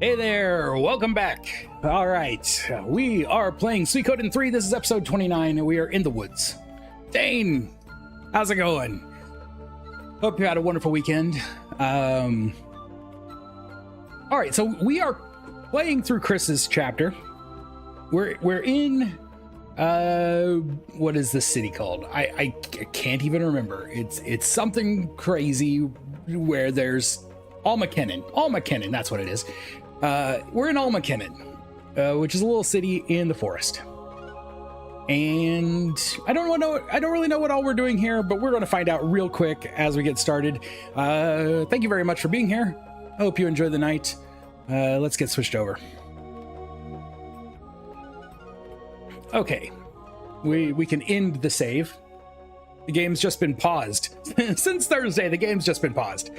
Hey there, welcome back. All right, we are playing Suikoden III. This is episode 29, and we are in the woods. Dane, how's it going? Hope you had a wonderful weekend. All right, so we are playing through Chris's chapter. We're in, what is this city called? I can't even remember. It's something crazy where there's Almakennen, that's what it is. We're in Almakennen, which is a little city in the forest. And I don't really know what all we're doing here, but we're going to find out real quick as we get started. Thank you very much for being here. I hope you enjoy the night. Let's get switched over. Okay, we can end the save. The game's just been paused. Since Thursday, the game's just been paused.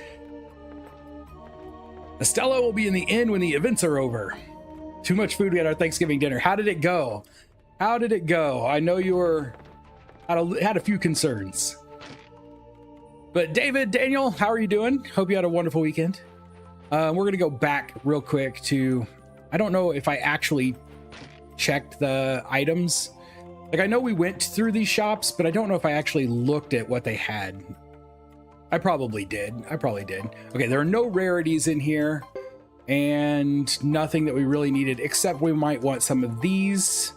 Estella will be in the inn when the events are over. Too much food at our Thanksgiving dinner. How did it go? How did it go? I know you had a few concerns. But Daniel, how are you doing? Hope you had a wonderful weekend. We're going to go back real quick to... I don't know if I actually checked the items. Like, I know we went through these shops, but I don't know if I actually looked at what they had. I probably did. Okay, there are no rarities in here and nothing that we really needed, except we might want some of these.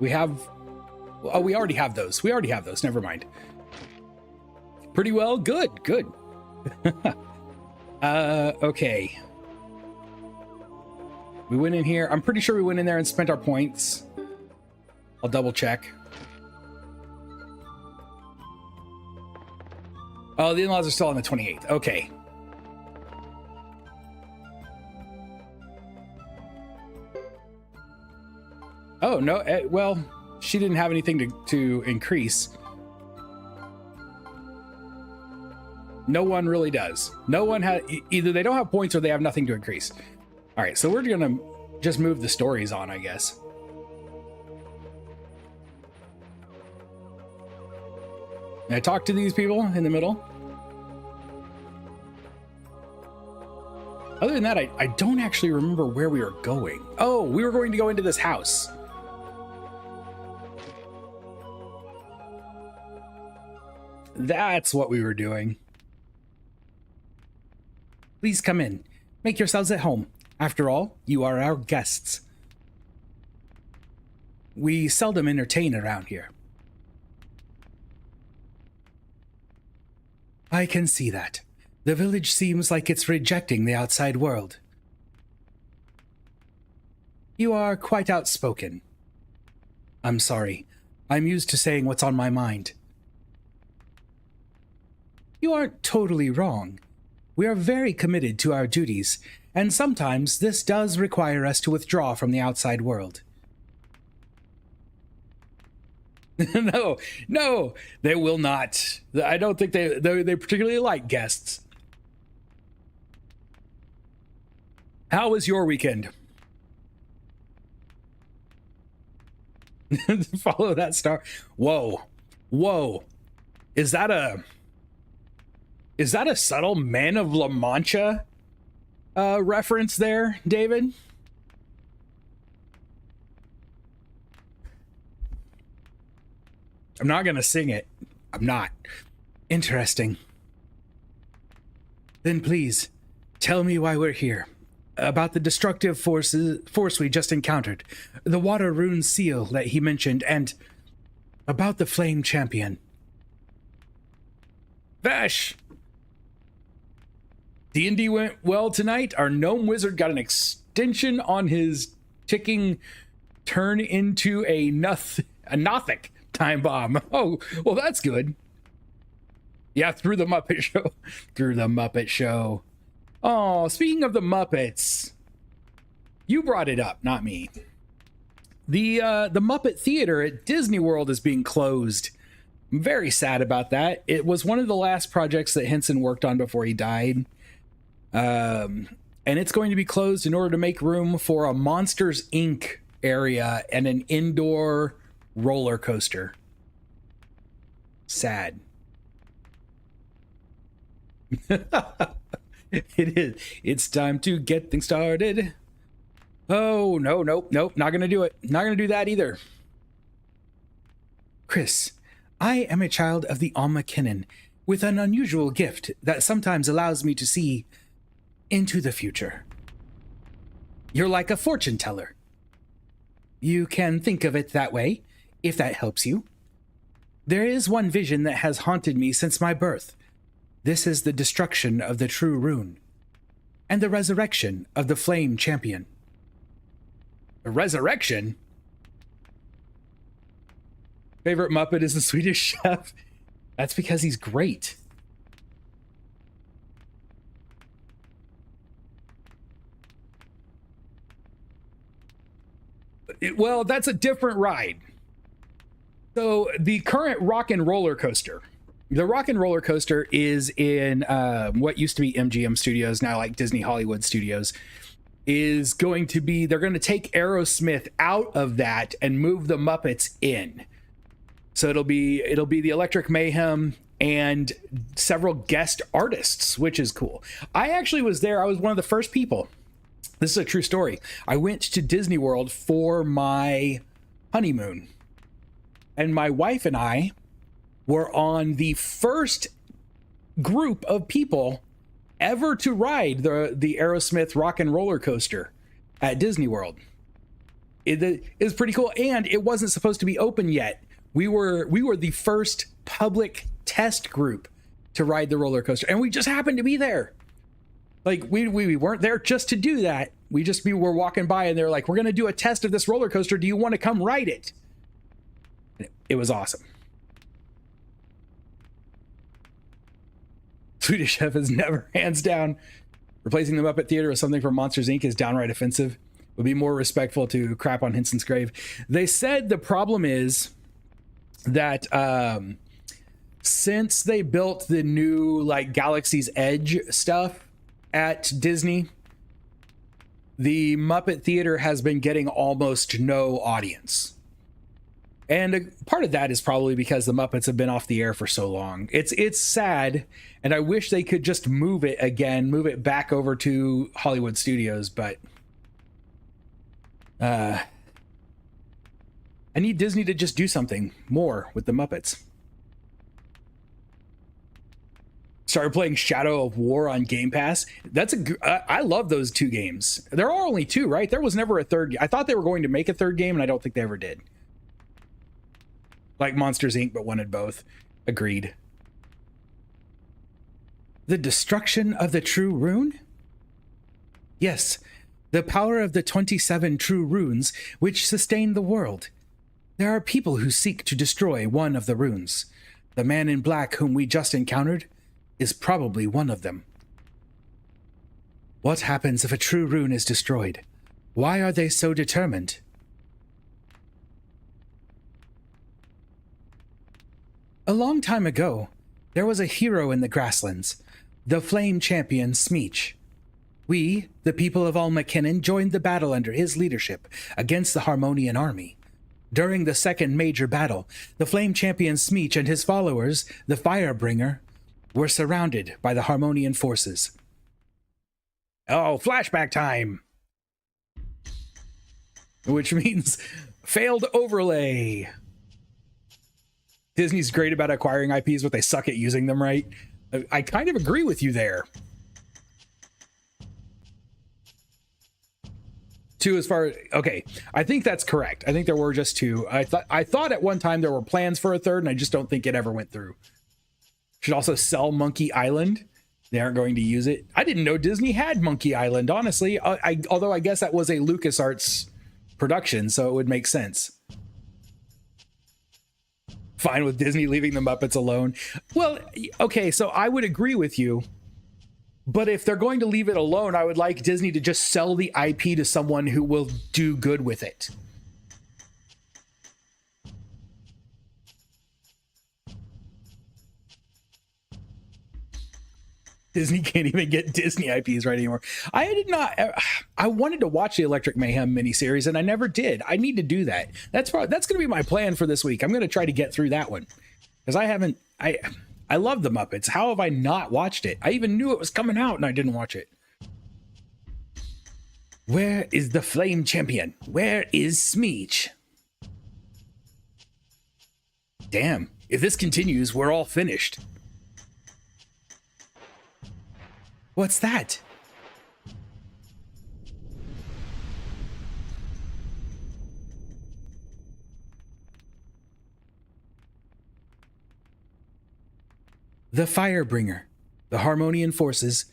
We already have those. Never mind. Pretty well. Good. Okay. We went in here. I'm pretty sure we went in there and spent our points. I'll double check. Oh, the in-laws are still on the 28th. Okay. Oh, no. Well, she didn't have anything to increase. No one really does. No one has... Either they don't have points or they have nothing to increase. All right, so we're going to just move the stories on, I guess. Can I talk to these people in the middle? Other than that, I don't actually remember where we were going. Oh, we were going to go into this house. That's what we were doing. Please come in. Make yourselves at home. After all, you are our guests. We seldom entertain around here. I can see that. The village seems like it's rejecting the outside world. You are quite outspoken. I'm sorry. I'm used to saying what's on my mind. You aren't totally wrong. We are very committed to our duties, and sometimes this does require us to withdraw from the outside world. No, they will not. I don't think they particularly like guests. How was your weekend? Follow that star. Whoa. Is that a subtle Man of La Mancha reference there, David? I'm not going to sing it. I'm not. Interesting. Then please, tell me why we're here. About the destructive force we just encountered. The water rune seal that he mentioned, and about the flame champion. Vash! D&D went well tonight. Our gnome wizard got an extension on his ticking turn into a Nothic time bomb. Oh, well, that's good. Yeah, through the Muppet Show. Oh, speaking of the Muppets, you brought it up, not me. The Muppet Theater at Disney World is being closed. I'm very sad about that. It was one of the last projects that Henson worked on before he died. And it's going to be closed in order to make room for a Monsters, Inc. area and an indoor roller coaster. Sad. It is. It's time to get things started. Oh, no, nope, nope. Not going to do it. Not going to do that either. Chris, I am a child of the Alma Kinnin with an unusual gift that sometimes allows me to see into the future. You're like a fortune teller. You can think of it that way, if that helps you. There is one vision that has haunted me since my birth. This is the destruction of the true rune, and the resurrection of the flame champion. The resurrection? Favorite Muppet is the Swedish Chef. That's because he's great. Well, that's a different ride. So the current Rock and Roller Coaster. The Rock and Roller Coaster is in what used to be MGM Studios, now like Disney Hollywood Studios, is going to be, they're going to take Aerosmith out of that and move the Muppets in. So it'll be the Electric Mayhem and several guest artists, which is cool. I actually was there. I was one of the first people. This is a true story. I went to Disney World for my honeymoon, and my wife and I were on the first group of people ever to ride the Aerosmith Rock and Roller Coaster at Disney World. It is pretty cool, and it wasn't supposed to be open yet. We were the first public test group to ride the roller coaster, and we just happened to be there. Like we weren't there just to do that. We were walking by, and they're like, "We're going to do a test of this roller coaster. Do you want to come ride it?" It was awesome. Swedish Chef is never, hands down. Replacing the Muppet Theater with something from Monsters, Inc. is downright offensive. Would be more respectful to crap on Henson's grave. They said the problem is that since they built the new like Galaxy's Edge stuff at Disney, the Muppet Theater has been getting almost no audience. And part of that is probably because the Muppets have been off the air for so long. It's sad, and I wish they could just move it back over to Hollywood Studios, but I need Disney to just do something more with the Muppets. Started playing Shadow of War on Game Pass. I love those two games. There are only two, right? There was never a third. I thought they were going to make a third game, and I don't think they ever did. Like Monsters, Inc., but wanted both. Agreed. The destruction of the true rune? Yes, the power of the 27 true runes which sustain the world. There are people who seek to destroy one of the runes. The man in black whom we just encountered is probably one of them. What happens if a true rune is destroyed? Why are they so determined? A long time ago, there was a hero in the grasslands, the flame champion Smeech. We, the people of Alma Kinnin, joined the battle under his leadership against the Harmonian army. During the second major battle, the flame champion Smeech and his followers, the Firebringer, were surrounded by the Harmonian forces. Oh, flashback time! Which means failed overlay. Disney's great about acquiring IPs, but they suck at using them right. I kind of agree with you there. Two as far as, okay, I think that's correct. I think there were just two. I thought at one time there were plans for a third, and I just don't think it ever went through. Should also sell Monkey Island. They aren't going to use it. I didn't know Disney had Monkey Island, honestly. Although I guess that was a LucasArts production, so it would make sense. Fine with Disney leaving the Muppets alone. Well, okay, so I would agree with you. But if they're going to leave it alone, I would like Disney to just sell the IP to someone who will do good with it. Disney can't even get Disney IPs right anymore. I wanted to watch the Electric Mayhem miniseries, and I never did. I need to do that. That's going to be my plan for this week. I'm going to try to get through that one because I I love the Muppets. How have I not watched it? I even knew it was coming out and I didn't watch it. Where is the Flame Champion? Where is Smeech? Damn, if this continues, we're all finished. What's that? The Firebringer, the Harmonian forces,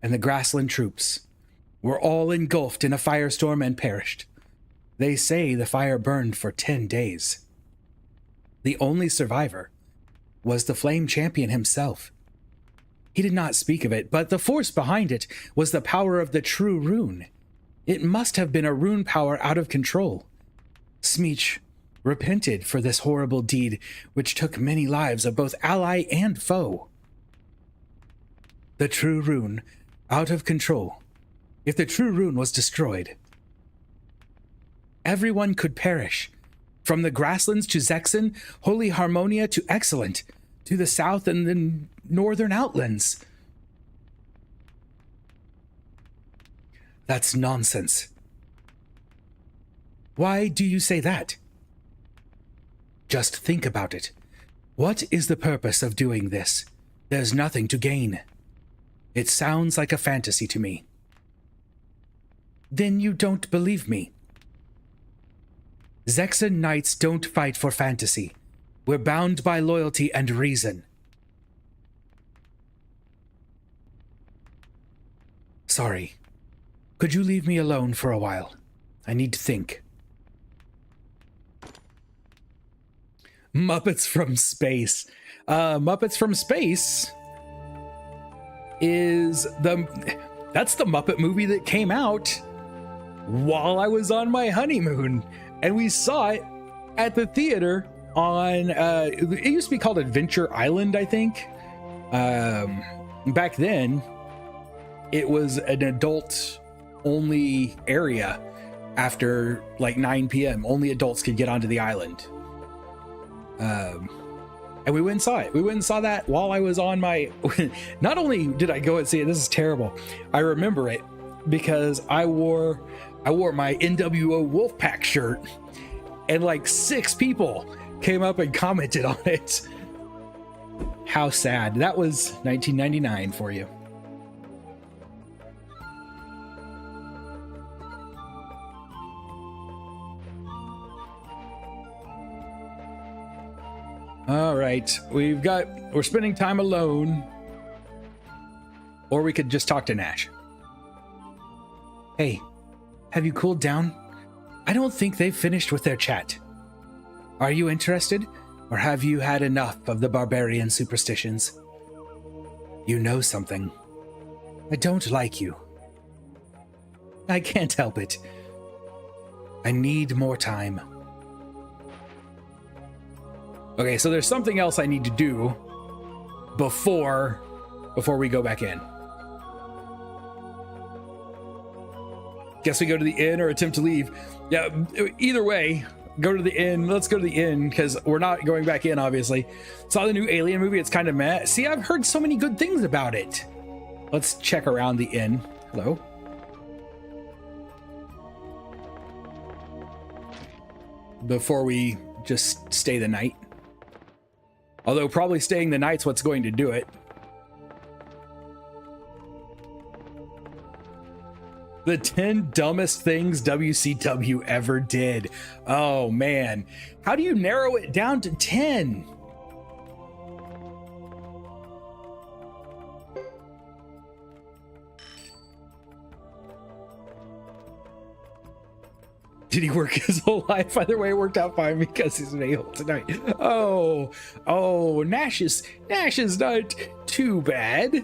and the Grassland troops were all engulfed in a firestorm and perished. They say the fire burned for 10 days. The only survivor was the Flame Champion himself. He did not speak of it, but the force behind it was the power of the true rune. It must have been a rune power out of control. Smeech repented for this horrible deed, which took many lives of both ally and foe. The true rune, out of control. If the true rune was destroyed, everyone could perish. From the grasslands to Zexen, Holy Harmonia to Excellent, to the south and the northern outlands. That's nonsense. Why do you say that? Just think about it. What is the purpose of doing this? There's nothing to gain. It sounds like a fantasy to me. Then you don't believe me. Zexen knights don't fight for fantasy. We're bound by loyalty and reason. Sorry. Could you leave me alone for a while? I need to think. Muppets from Space. Muppets from Space that's the Muppet movie that came out while I was on my honeymoon, and we saw it at the theater on it used to be called Adventure Island, I think. Back then it was an adult only area. After like 9 p.m. only adults could get onto the island. And we went and saw it. We went and saw that while I was on my... Not only did I go and see it, this is terrible. I remember it because I wore my NWO Wolfpack shirt, and like 6 people came up and commented on it. How sad. That was 1999 for you. All right, we're spending time alone, or we could just talk to Nash. Hey, have you cooled down? I don't think they've finished with their chat. Are you interested, or have you had enough of the barbarian superstitions? You know something. I don't like you. I can't help it. I need more time. Okay, so there's something else I need to do before we go back in. Guess we go to the inn or attempt to leave. Yeah, either way, go to the inn. Let's go to the inn because we're not going back in, obviously. Saw the new Alien movie. It's kind of meh. See, I've heard so many good things about it. Let's check around the inn. Hello? Before we just stay the night. Although probably staying the night's what's going to do it. The 10 dumbest things WCW ever did. Oh man. How do you narrow it down to 10? Did he work his whole life? Either way, it worked out fine because he's an a-hole tonight. Oh, Nash is not too bad.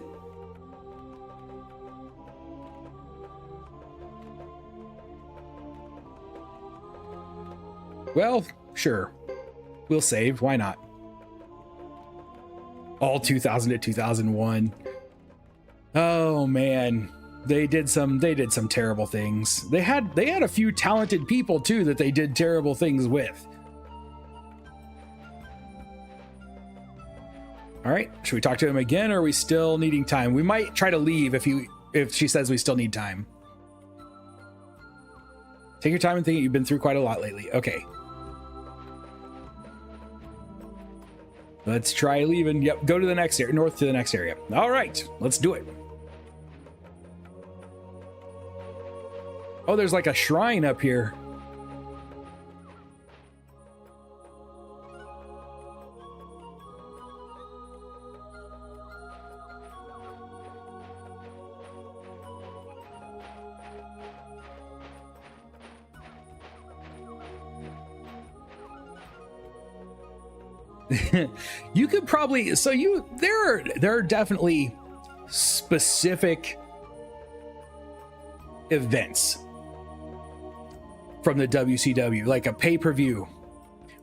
Well, sure. We'll save. Why not? All 2000 to 2001. Oh man. They did some terrible things. They had a few talented people too that they did terrible things with. All right, should we talk to him again, or are we still needing time? We might try to leave if she says we still need time. Take your time and think. You've been through quite a lot lately. Okay. Let's try leaving. Yep, go to the next area, north to the next area. All right, let's do it. Oh, there's like a shrine up here. You could probably, there are definitely specific events from the WCW, like a pay-per-view,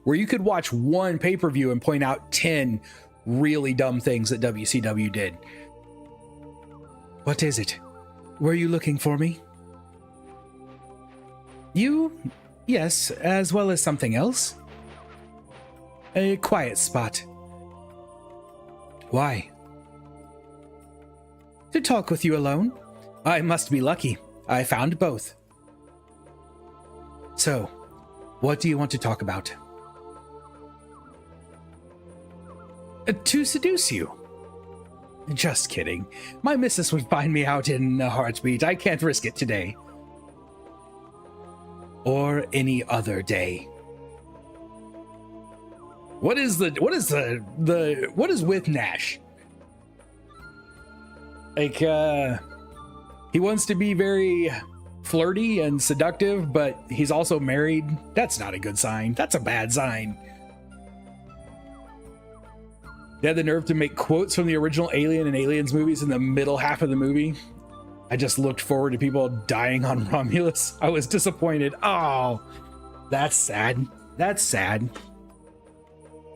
where you could watch one pay-per-view and point out 10 really dumb things that WCW did. What is it? Were you looking for me? You? Yes, as well as something else. A quiet spot. Why? To talk with you alone. I must be lucky. I found both. So, what do you want to talk about? To seduce you. Just kidding. My missus would find me out in a heartbeat. I can't risk it today. Or any other day. What is with Nash? Like, he wants to be very flirty and seductive, but he's also married. That's not a good sign. That's a bad sign. They had the nerve to make quotes from the original Alien and Aliens movies in the middle half of the movie. I just looked forward to people dying on Romulus. I was disappointed. Oh, that's sad. That's sad.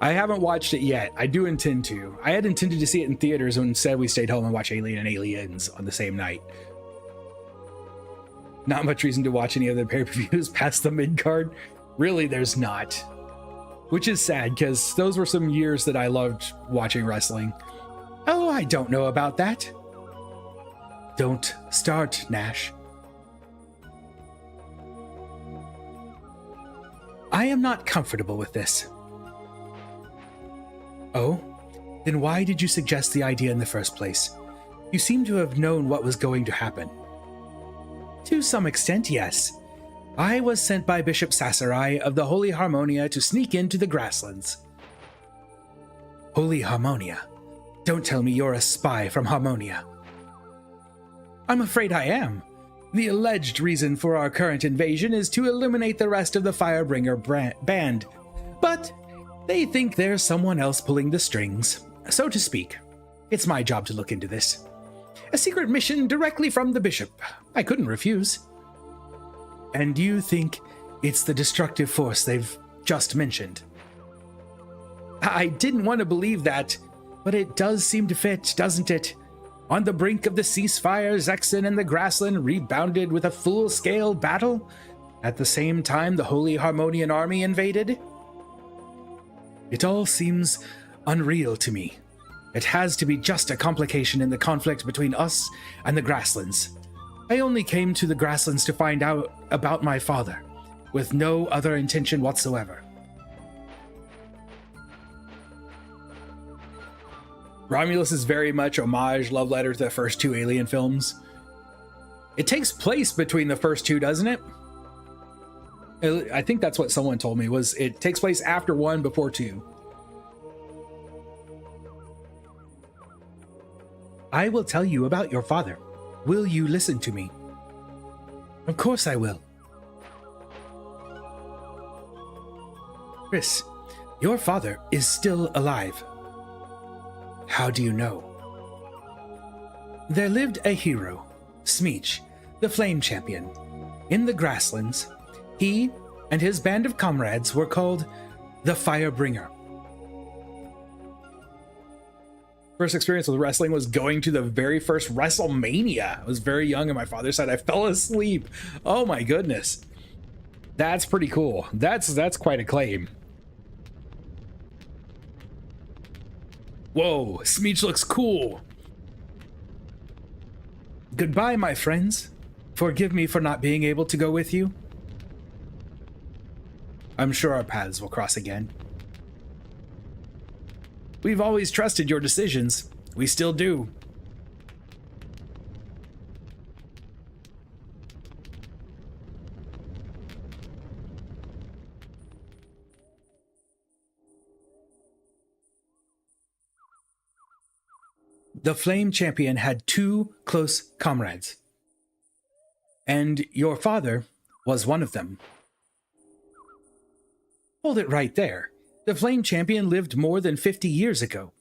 I haven't watched it yet. I do intend to. I had intended to see it in theaters, and instead we stayed home and watched Alien and Aliens on the same night. Not much reason to watch any other pay-per-views past the mid-card. Really, there's not. Which is sad, because those were some years that I loved watching wrestling. Oh, I don't know about that. Don't start, Nash. I am not comfortable with this. Oh? Then why did you suggest the idea in the first place? You seem to have known what was going to happen. To some extent, yes. I was sent by Bishop Sasserai of the Holy Harmonia to sneak into the grasslands. Holy Harmonia? Don't tell me you're a spy from Harmonia. I'm afraid I am. The alleged reason for our current invasion is to eliminate the rest of the Firebringer band. But they think there's someone else pulling the strings, so to speak. It's my job to look into this. A secret mission directly from the bishop. I couldn't refuse. And you think it's the destructive force they've just mentioned? I didn't want to believe that, but it does seem to fit, doesn't it? On the brink of the ceasefire, Zexen and the Grassland rebounded with a full-scale battle. At the same time, the Holy Harmonian army invaded. It all seems unreal to me. It has to be just a complication in the conflict between us and the Grasslands. I only came to the Grasslands to find out about my father, with no other intention whatsoever. Romulus is very much homage, love letter to the first two Alien films. It takes place between the first two, doesn't it? I think that's what someone told me, was it takes place after one, before two. I will tell you about your father. Will you listen to me? Of course I will. Chris, your father is still alive. How do you know? There lived a hero, Smeech, the Flame Champion. In the Grasslands, he and his band of comrades were called the Firebringer. First experience with wrestling was going to the very first WrestleMania. I was very young and my father said I fell asleep. Oh my goodness. That's pretty cool. That's quite a claim. Whoa, Smeech looks cool. Goodbye, my friends. Forgive me for not being able to go with you. I'm sure our paths will cross again. We've always trusted your decisions. We still do. The Flame Champion had two close comrades, and your father was one of them. Hold it right there. The Flame Champion lived more than 50 years ago.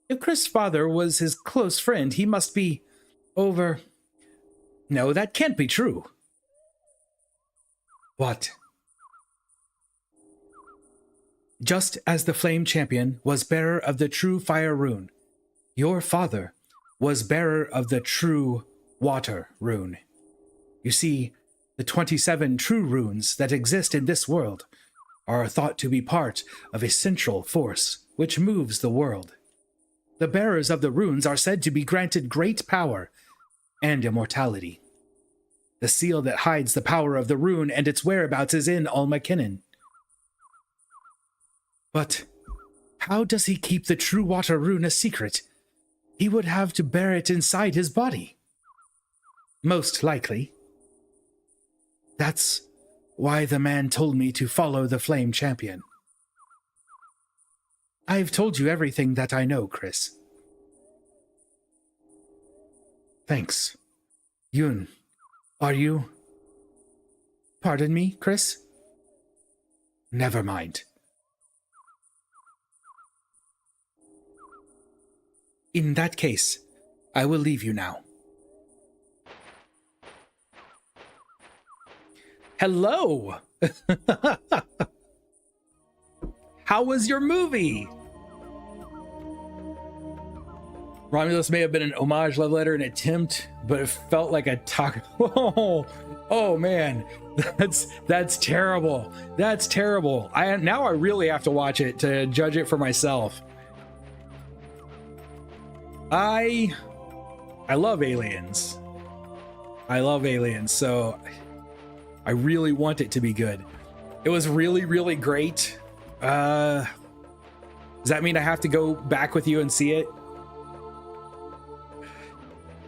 If Chris' father was his close friend, he must be over... No, that can't be true. What? Just as the Flame Champion was bearer of the true fire rune, your father was bearer of the true water rune. You see, the 27 true runes that exist in this world are thought to be part of a central force which moves the world. The bearers of the runes are said to be granted great power and immortality. The seal that hides the power of the rune and its whereabouts is in Almakinnon. But how does he keep the true water rune a secret? He would have to bear it inside his body. Most likely. That's why the man told me to follow the Flame Champion. I've told you everything that I know, Chris. Thanks. Yun, are you... Pardon me, Chris? Never mind. In that case, I will leave you now. Hello! How was your movie? Romulus may have been an homage love letter, an attempt, but it felt like a talk. Oh man, that's terrible. That's terrible. Now I really have to watch it to judge it for myself. I love Aliens. I love Aliens, so I really want it to be good. It was really, really great. Does that mean I have to go back with you and see it?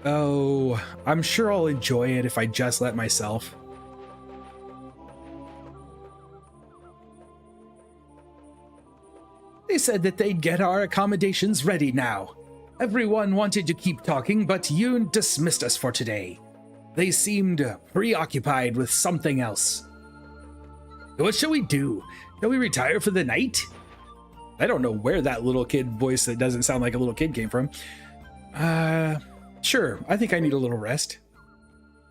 Oh, I'm sure I'll enjoy it if I just let myself. They said that they'd get our accommodations ready now. Everyone wanted to keep talking, but Yoon dismissed us for today. They seemed preoccupied with something else. What shall we do? Shall we retire for the night? I don't know where that little kid voice that doesn't sound like a little kid came from. Sure, I think I need a little rest.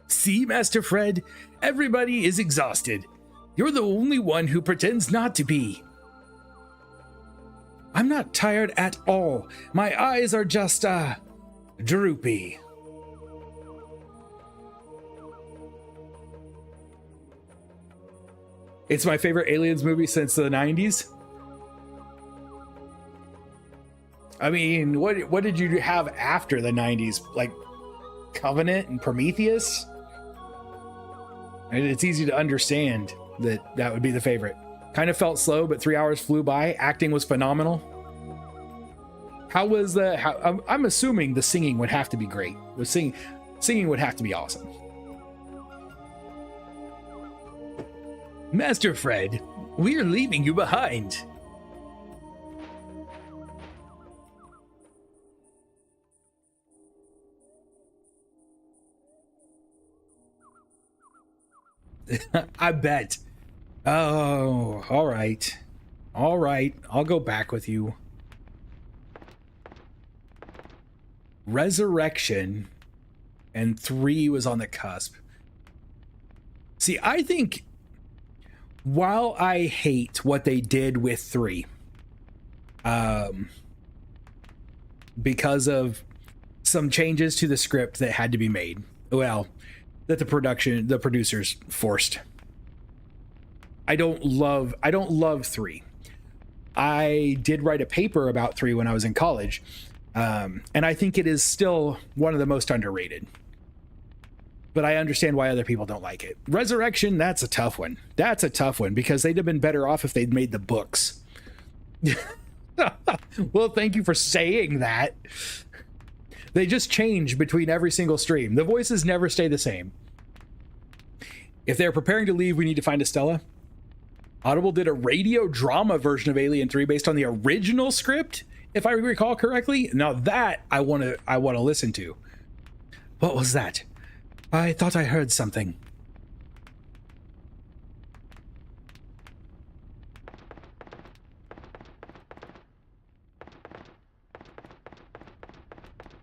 See, Master Fred, everybody is exhausted. You're the only one who pretends not to be. I'm not tired at all. My eyes are just, droopy. It's my favorite Aliens movie since the 90s. I mean, what did you have after the 90s? Like Covenant and Prometheus? And it's easy to understand that that would be the favorite. Kind of felt slow, but 3 hours flew by. Acting was phenomenal. How was the... I'm assuming the singing would have to be great. Singing would have to be awesome. Master Fred, we're leaving you behind. I bet. Oh, all right. All right. I'll go back with you. Resurrection and 3 was on the cusp. See, I think while I hate what they did with 3, because of some changes to the script that had to be made, well, that the producers forced. I don't love 3. I did write a paper about 3 when I was in college, and I think it is still one of the most underrated. But I understand why other people don't like it. Resurrection, that's a tough one. That's a tough one because they'd have been better off if they'd made the books. Well, thank you for saying that. They just change between every single stream. The voices never stay the same. If they're preparing to leave, we need to find Estella. Audible did a radio drama version of Alien 3 based on the original script, if I recall correctly. Now that I want to listen to. What was that? I thought I heard something.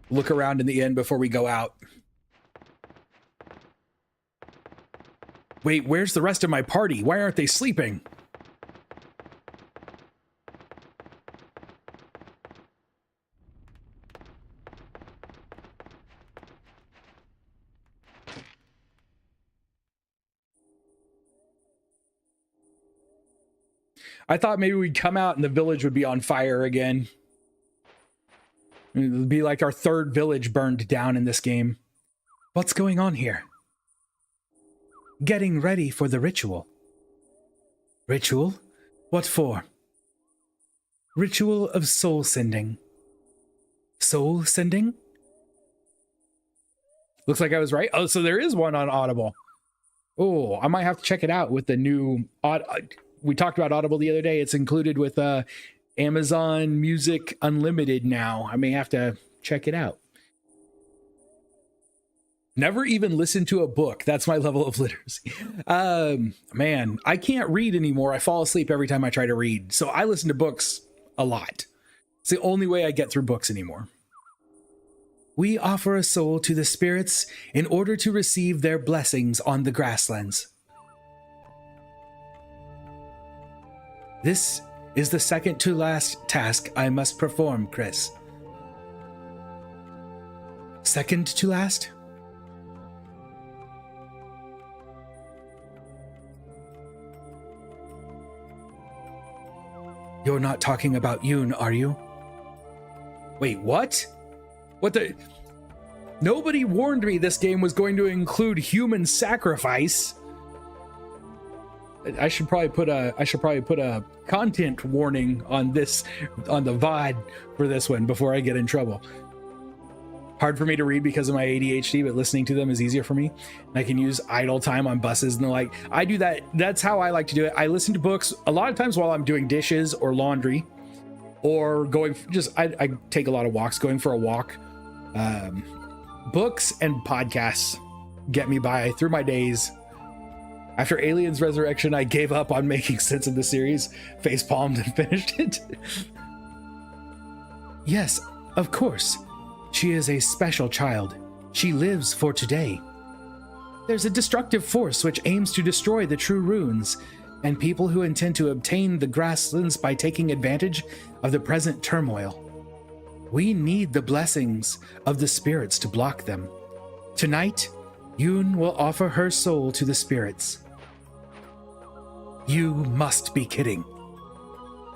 Look around in the end before we go out. Wait, where's the rest of my party? Why aren't they sleeping? I thought maybe we'd come out and the village would be on fire again. It would be like our 3rd village burned down in this game. What's going on here? Getting ready for the ritual. Ritual? What for? Ritual of soul sending. Soul sending? Looks like I was right. Oh, so there is one on Audible. Oh, I might have to check it out with the new... We talked about Audible the other day. It's included with Amazon Music Unlimited now. I may have to check it out. Never even listened to a book. That's my level of literacy. Man, I can't read anymore. I fall asleep every time I try to read. So I listen to books a lot. It's the only way I get through books anymore. We offer a soul to the spirits in order to receive their blessings on the grasslands. This is the second to last task I must perform, Chris. Second to last? You're not talking about Yoon, are you? Wait, what? What the? Nobody warned me this game was going to include human sacrifice. I should probably put a content warning on this, on the VOD for this one before I get in trouble. Hard for me to read because of my ADHD, but listening to them is easier for me. And I can use idle time on buses and the like. I do that. That's how I like to do it. I listen to books a lot of times while I'm doing dishes or laundry, or going I take a lot of walks, going for a walk. Books and podcasts get me by through my days. After Aliens Resurrection, I gave up on making sense of the series, facepalmed and finished it. Yes, of course. She is a special child. She lives for today. There's a destructive force which aims to destroy the true runes, and people who intend to obtain the grasslands by taking advantage of the present turmoil. We need the blessings of the spirits to block them. Tonight, Yoon will offer her soul to the spirits. You must be kidding.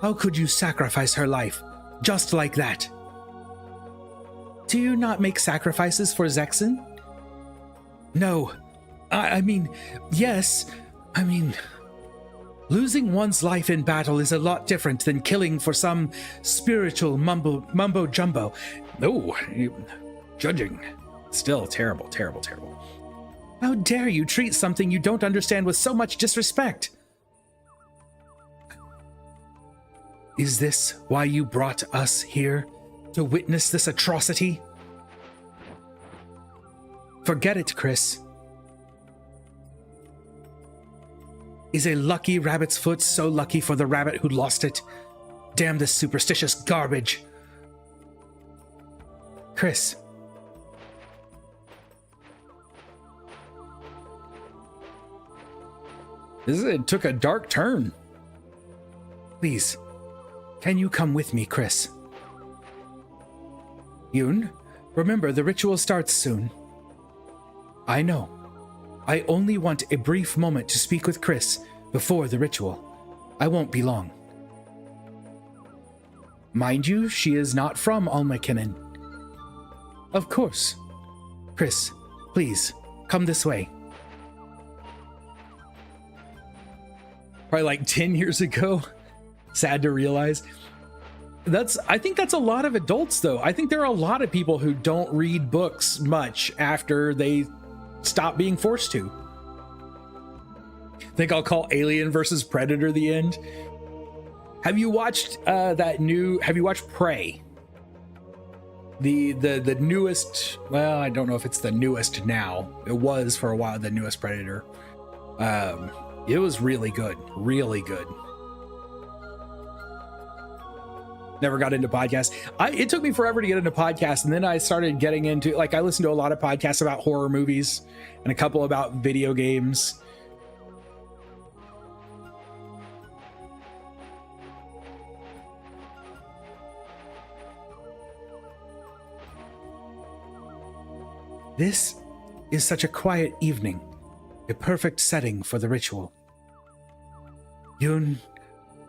How could you sacrifice her life just like that? Do you not make sacrifices for Zexen? No. I mean, yes. I mean, losing one's life in battle is a lot different than killing for some spiritual mumbo jumbo. No, judging. Still terrible, terrible, terrible. How dare you treat something you don't understand with so much disrespect? Is this why you brought us here? To witness this atrocity? Forget it, Chris. Is a lucky rabbit's foot so lucky for the rabbit who lost it? Damn this superstitious garbage. Chris. It took a dark turn. Please, can you come with me, Chris? Yoon, remember the ritual starts soon. I know. I only want a brief moment to speak with Chris before the ritual. I won't be long. Mind you, she is not from Almakenin. Of course. Chris, please, come this way. Probably like 10 years ago. Sad to realize. I think that's a lot of adults, though. I think there are a lot of people who don't read books much after they stop being forced to. I think I'll call Alien versus Predator the end. Have you watched have you watched Prey? The newest, well, I don't know if it's the newest now. It was for a while the newest Predator. It was really good. Really good. Never got into podcasts. It took me forever to get into podcasts, and then I started getting into, like, I listen to a lot of podcasts about horror movies and a couple about video games. This is such a quiet evening, a perfect setting for the ritual. Yoon,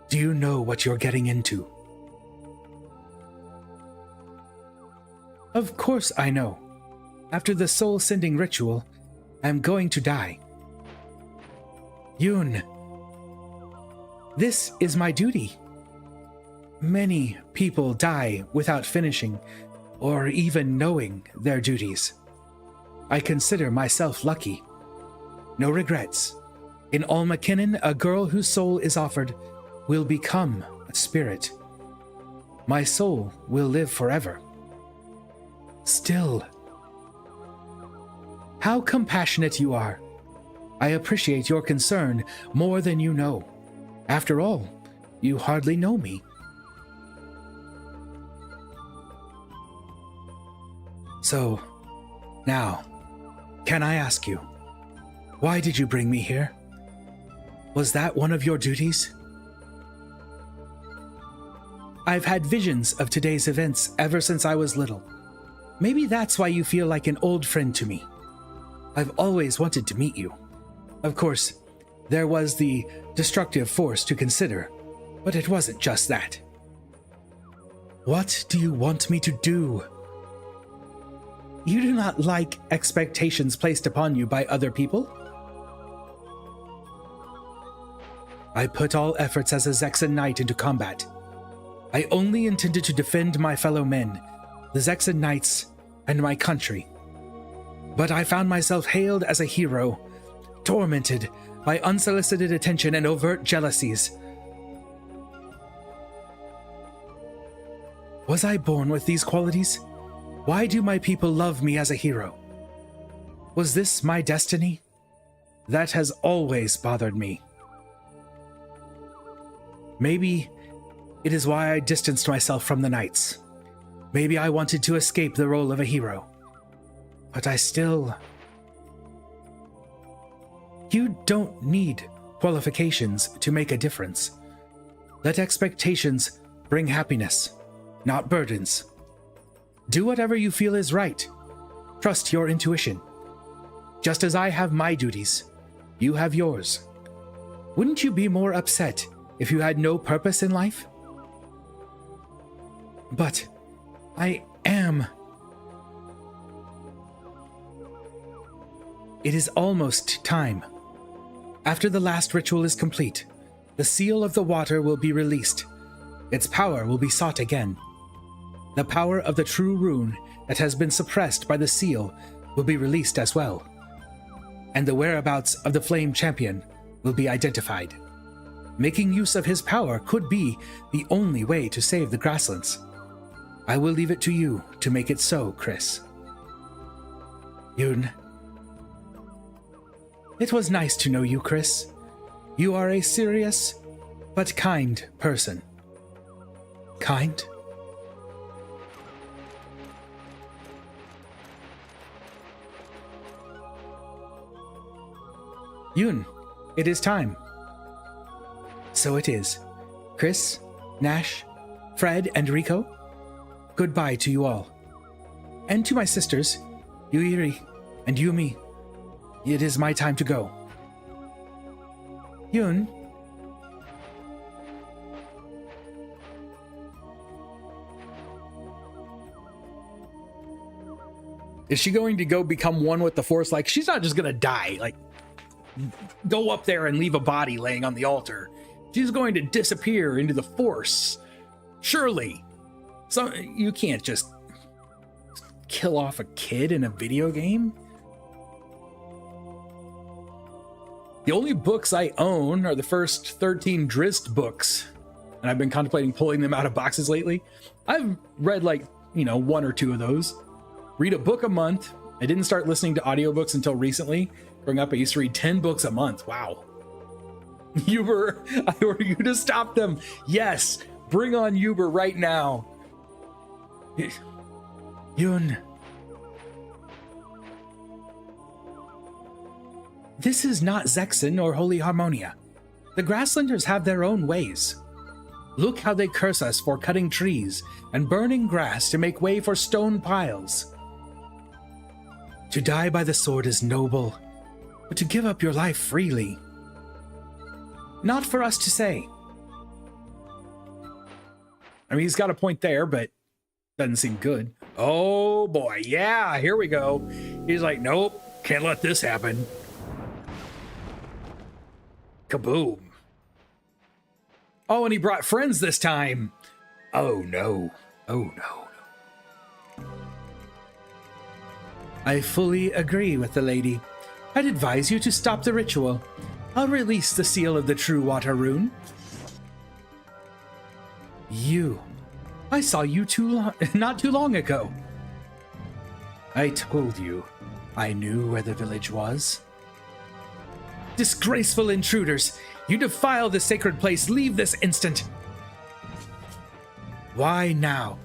do you know what you're getting into? Of course I know. After the soul-sending ritual, I'm going to die. Yoon, this is my duty. Many people die without finishing or even knowing their duties. I consider myself lucky. No regrets. In Almakenin, a girl whose soul is offered will become a spirit. My soul will live forever. Still. How compassionate you are. I appreciate your concern more than you know. After all, you hardly know me. So, now, can I ask you, why did you bring me here? Was that one of your duties? I've had visions of today's events ever since I was little. Maybe that's why you feel like an old friend to me. I've always wanted to meet you. Of course, there was the destructive force to consider, but it wasn't just that. What do you want me to do? You do not like expectations placed upon you by other people? I put all efforts as a Zexan Knight into combat. I only intended to defend my fellow men, the Zexan Knights, and my country. But I found myself hailed as a hero, tormented by unsolicited attention and overt jealousies. Was I born with these qualities? Why do my people love me as a hero? Was this my destiny? That has always bothered me. Maybe it is why I distanced myself from the Knights. Maybe I wanted to escape the role of a hero. But I still... You don't need qualifications to make a difference. Let expectations bring happiness, not burdens. Do whatever you feel is right. Trust your intuition. Just as I have my duties, you have yours. Wouldn't you be more upset if you had no purpose in life? But I am. It is almost time. After the last ritual is complete, the seal of the water will be released. Its power will be sought again. The power of the true rune that has been suppressed by the seal will be released as well. And the whereabouts of the Flame Champion will be identified. Making use of his power could be the only way to save the grasslands. I will leave it to you to make it so, Chris. Yoon. It was nice to know you, Chris. You are a serious but kind person. Kind? Yoon, it is time. So it is. Chris, Nash, Fred, and Rico, goodbye to you all. And to my sisters, Yuiri and Yumi, it is my time to go. Yoon? Is she going to go become one with the Force? Like, she's not just going to die, like, go up there and leave a body laying on the altar. She's going to disappear into the Force. Surely. So you can't just kill off a kid in a video game. The only books I own are the first 13 Drizzt books, and I've been contemplating pulling them out of boxes lately. I've read like, one or two of those. Read a book a month. I didn't start listening to audiobooks until recently. Growing up, I used to read 10 books a month. Wow. Uber, I order you to stop them. Yes, bring on Uber right now. Yun. This is not Zexen or Holy Harmonia. The Grasslanders have their own ways. Look how they curse us for cutting trees and burning grass to make way for stone piles. To die by the sword is noble, but to give up your life freely, not for us to say. I mean, he's got a point there, but doesn't seem good. Oh boy, yeah, here we go. He's like, nope, can't let this happen. Kaboom. Oh, and he brought friends this time. Oh no. Oh no. I fully agree with the lady. I'd advise you to stop the ritual. I'll release the seal of the true water rune. I saw you not too long ago. I told you, I knew where the village was. Disgraceful intruders! You defile the sacred place. Leave this instant. Why now?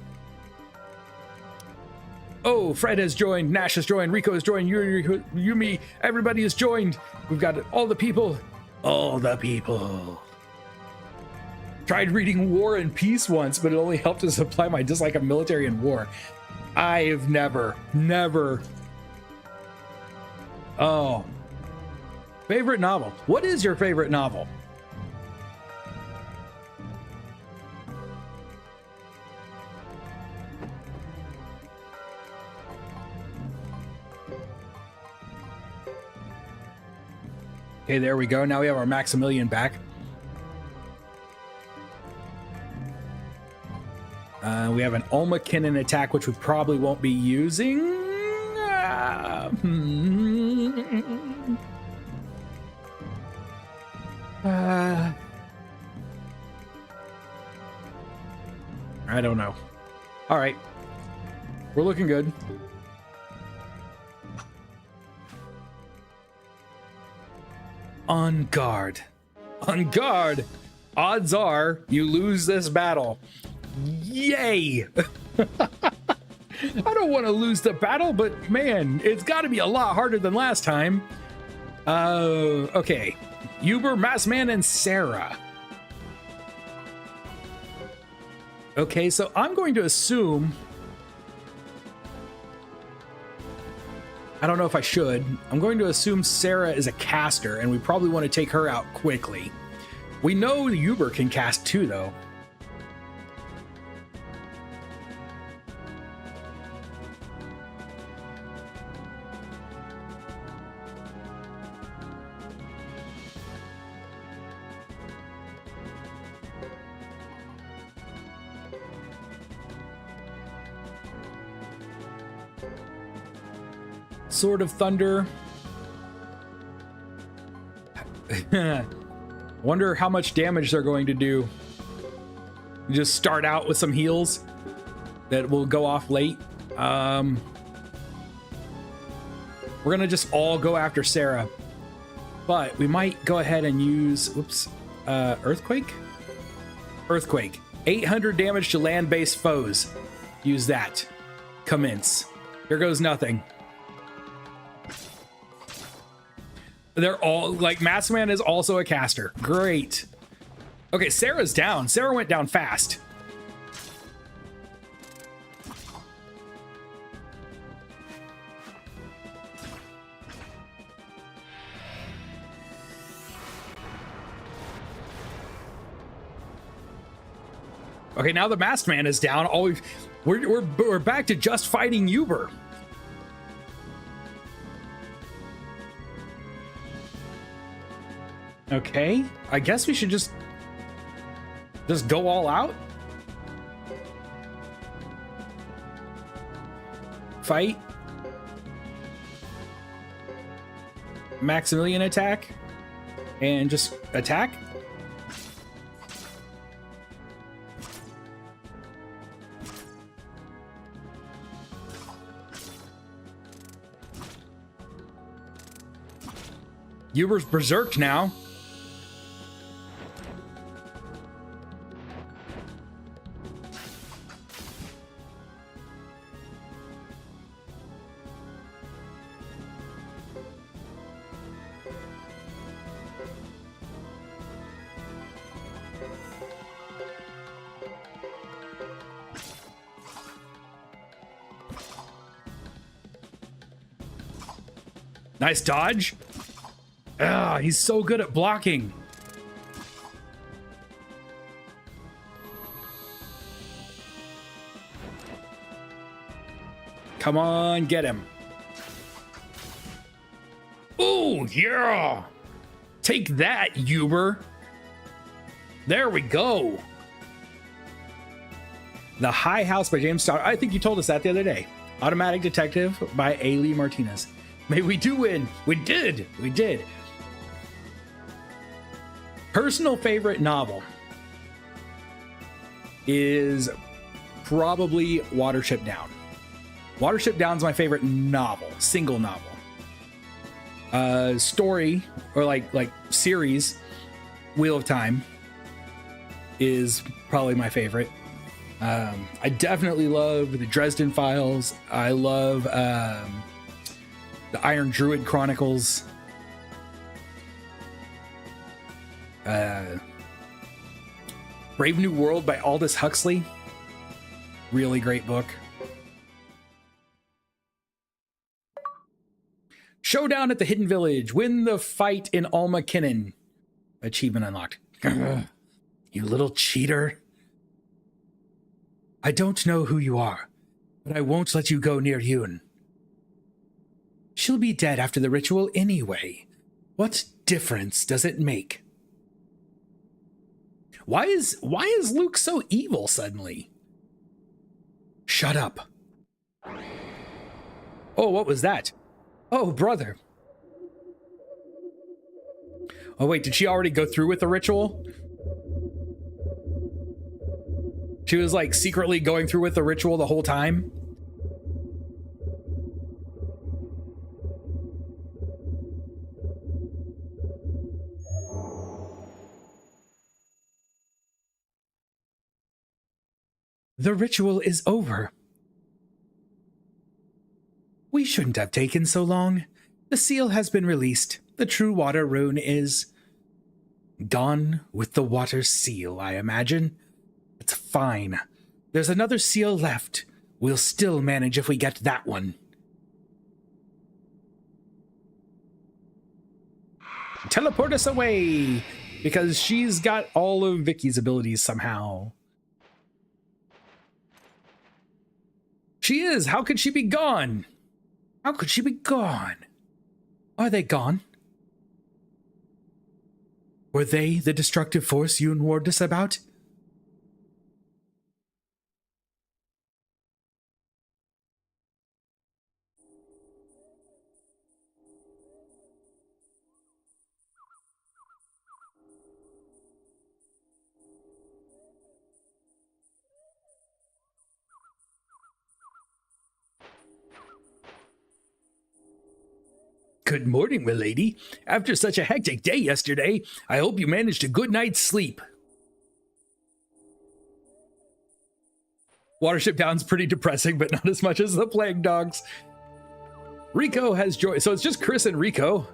Oh, Fred has joined, Nash has joined, Rico has joined, Yumi, everybody has joined. We've got all the people. All the people. Tried reading War and Peace once, but it only helped to supply my dislike of military and war. I've never. Oh. Favorite novel. What is your favorite novel? Okay, there we go. Now we have our Maximilian back. We have an Ulma Kinnan attack, which we probably won't be using. I don't know. All right. We're looking good. On guard. On guard. Odds are you lose this battle. Yay. I don't want to lose the battle, but man, it's got to be a lot harder than last time. Okay. Uber, Massman, and Sarah. Okay, so I'm going to assume... I don't know if I should. I'm going to assume Sarah is a caster, and we probably want to take her out quickly. We know Uber can cast too, though. Sword of Thunder. Wonder how much damage they're going to do. Just start out with some heals that will go off late. We're gonna just all go after Sarah, but we might go ahead and use Earthquake. 800 damage to land-based foes. Use that. Commence. Here goes nothing. They're all like, Massman is also a caster. Great. Okay, Sarah's down. Sarah went down fast. Okay, now the masked man is down. We're back to just fighting Uber. Okay, I guess we should just go all out. Fight. Maximilian attack. And just attack. Uber's berserk now. Nice dodge. Ah, he's so good at blocking. Come on, get him. Oh, yeah. Take that, Uber. There we go. The High House by James Starr. I think you told us that the other day. Automatic Detective by A. Lee Martinez. May we do win. We did. We did. Personal favorite novel is probably Watership Down. Watership Down's my favorite novel, single novel. Story or like series, Wheel of Time is probably my favorite. I definitely love the Dresden Files. I love the Iron Druid Chronicles. Brave New World by Aldous Huxley. Really great book. Showdown at the Hidden Village. Win the fight in Alma Kinnan. Achievement unlocked. You little cheater. I don't know who you are, but I won't let you go near Yoon. She'll be dead after the ritual anyway. What difference does it make? Why is Luke so evil suddenly? Shut up. Oh, what was that? Oh, brother. Oh, wait, did she already go through with the ritual? She was like secretly going through with the ritual the whole time? The ritual is over. We shouldn't have taken so long. The seal has been released. The true water rune is gone with the water seal, I imagine. It's fine. There's another seal left. We'll still manage if we get that one. Teleport us away! Because she's got all of Vicky's abilities somehow. She is! How could she be gone? How could she be gone? Are they gone? Were they the destructive force Yoon warned us about? Good morning, milady. After such a hectic day yesterday, I hope you managed a good night's sleep. Watership Down's pretty depressing, but not as much as the Plague Dogs. Rico has joy. So it's just Chris and Rico.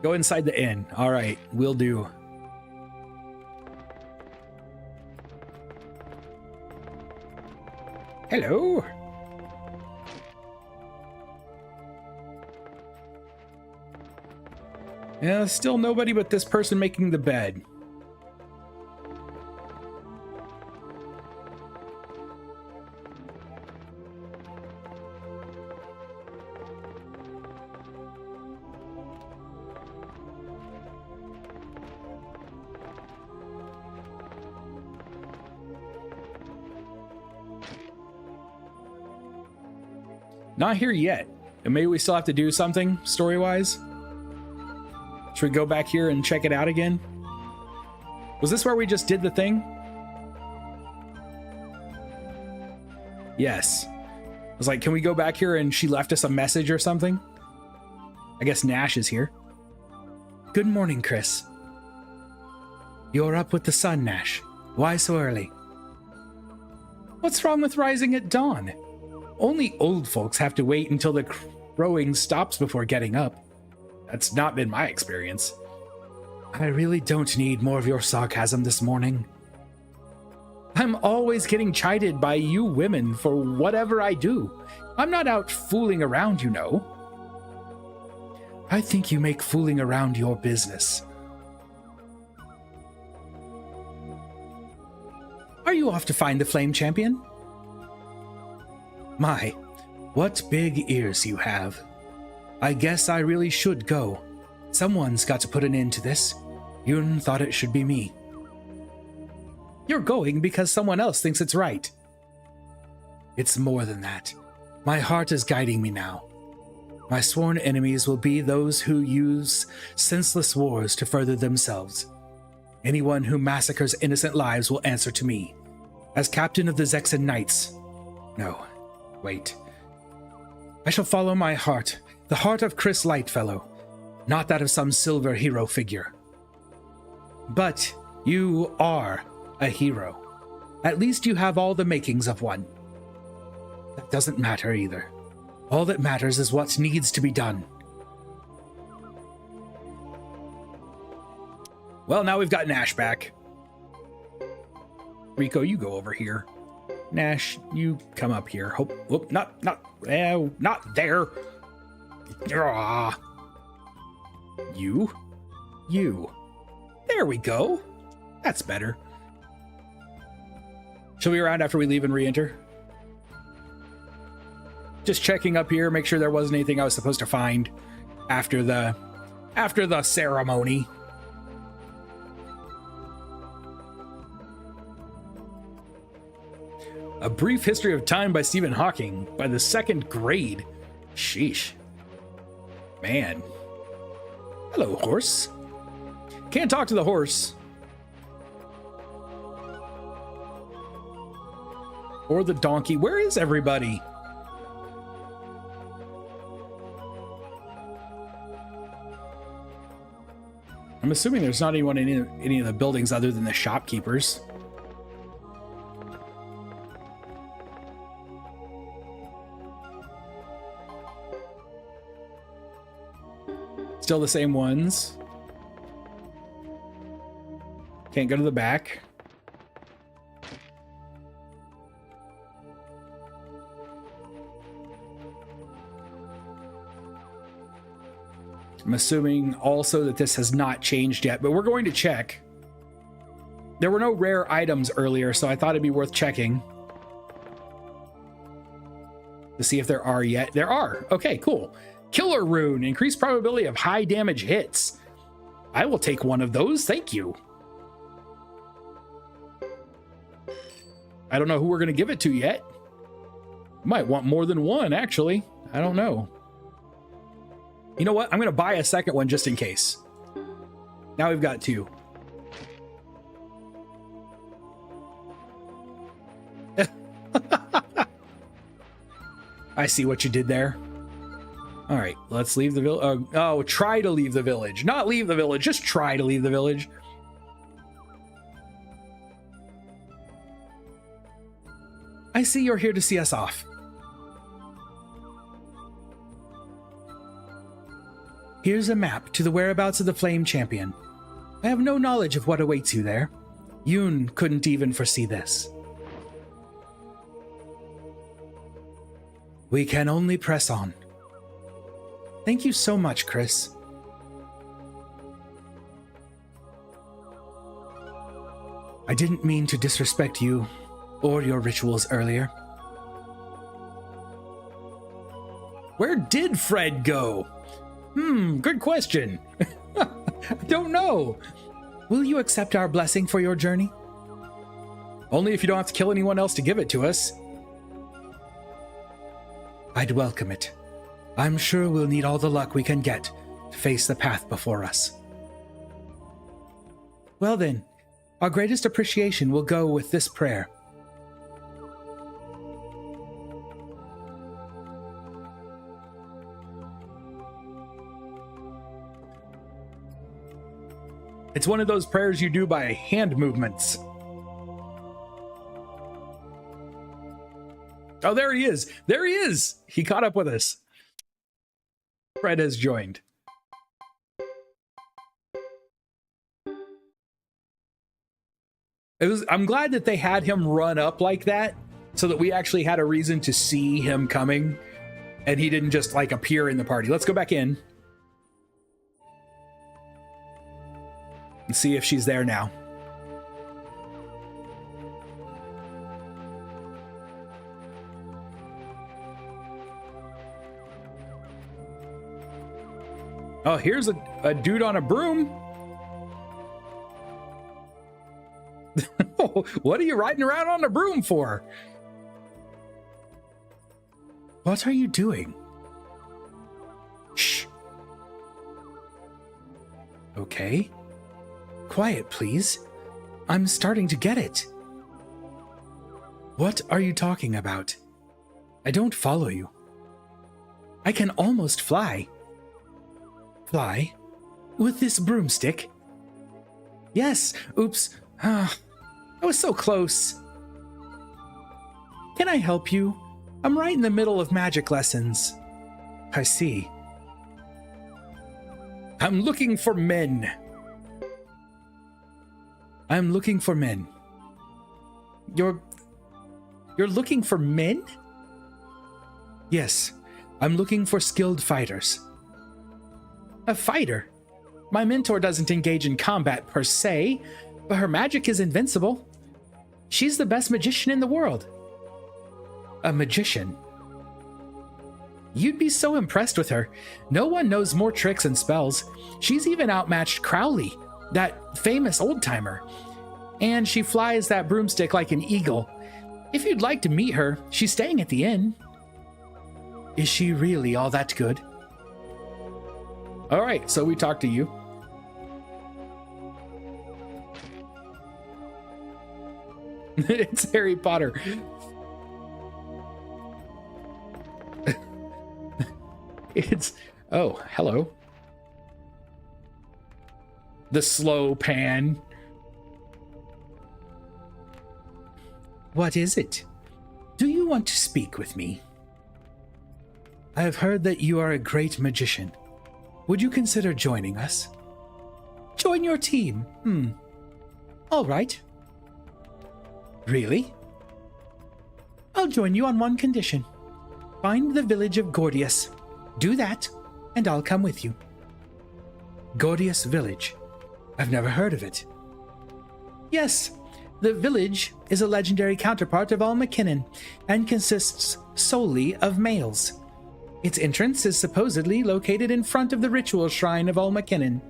Go inside the inn. All right, will do. Hello. Yeah, still nobody but this person making the bed. Not here yet. And maybe we still have to do something story-wise. Should we go back here and check it out again? Was this where we just did the thing? Yes. I was like, can we go back here and she left us a message or something? I guess Nash is here. Good morning, Chris. You're up with the sun, Nash. Why so early? What's wrong with rising at dawn? Only old folks have to wait until the crowing stops before getting up. That's not been my experience. I really don't need more of your sarcasm this morning. I'm always getting chided by you women for whatever I do. I'm not out fooling around, you know. I think you make fooling around your business. Are you off to find the Flame Champion? My, what big ears you have. I guess I really should go. Someone's got to put an end to this. Yun thought it should be me. You're going because someone else thinks it's right. It's more than that. My heart is guiding me now. My sworn enemies will be those who use senseless wars to further themselves. Anyone who massacres innocent lives will answer to me. As captain of the Zexan Knights. No, wait. I shall follow my heart, the heart of Chris Lightfellow, not that of some silver hero figure. But you are a hero. At least you have all the makings of one. That doesn't matter either. All that matters is what needs to be done. Well, now we've got Nash back. Rico, you go over here. Nash, you come up here. Hope, not there. Ah. You. There we go. That's better. She'll be around after we leave and re-enter. Just checking up here, make sure there wasn't anything I was supposed to find after the ceremony. A Brief History of Time by Stephen Hawking by the 2nd grade. Sheesh. Man. Hello, horse. Can't talk to the horse. Or the donkey. Where is everybody? I'm assuming there's not anyone in any of the buildings other than the shopkeepers. Still the same ones. Can't go to the back. I'm assuming also that this has not changed yet, but we're going to check. There were no rare items earlier, so I thought it'd be worth checking to see if there are yet. There are. Okay, cool. Killer Rune, increased probability of high damage hits. I will take one of those, thank you. I don't know who we're going to give it to yet. Might want more than one, actually. I don't know. You know what? I'm going to buy a second one just in case. Now we've got 2. I see what you did there. All right, let's leave the village. Oh, try to leave the village. Not leave the village, just try to leave the village. I see you're here to see us off. Here's a map to the whereabouts of the Flame Champion. I have no knowledge of what awaits you there. Yun couldn't even foresee this. We can only press on. Thank you so much, Chris. I didn't mean to disrespect you or your rituals earlier. Where did Fred go? Good question. I don't know. Will you accept our blessing for your journey? Only if you don't have to kill anyone else to give it to us. I'd welcome it. I'm sure we'll need all the luck we can get to face the path before us. Well then, our greatest appreciation will go with this prayer. It's one of those prayers you do by hand movements. Oh, there he is. There he is. He caught up with us. Fred has joined. I'm glad that they had him run up like that so that we actually had a reason to see him coming and he didn't just like appear in the party. Let's go back in and see if she's there now. Oh, here's a dude on a broom. What are you riding around on a broom for? What are you doing? Shh. Okay. Quiet, please. I'm starting to get it. What are you talking about? I don't follow you. I can almost fly. Fly? With this broomstick? Yes. Oops. I was so close. Can I help you? I'm right in the middle of magic lessons. I see. I'm looking for men. I'm looking for men. You're looking for men? Yes, I'm looking for skilled fighters. A fighter? My mentor doesn't engage in combat per se, but her magic is invincible. She's the best magician in the world. A magician? You'd be so impressed with her. No one knows more tricks and spells. She's even outmatched Crowley, that famous old-timer. And she flies that broomstick like an eagle. If you'd like to meet her, she's staying at the inn. Is she really all that good? All right, so we talked to you. It's Harry Potter. It's, oh, hello. The slow pan. What is it? Do you want to speak with me? I have heard that you are a great magician. Would you consider joining us? Join your team? All right. Really? I'll join you on one condition. Find the village of Gordius. Do that, and I'll come with you. Gordius Village. I've never heard of it. Yes, the village is a legendary counterpart of Almakinnon and consists solely of males. Its entrance is supposedly located in front of the ritual shrine of Almakinnon.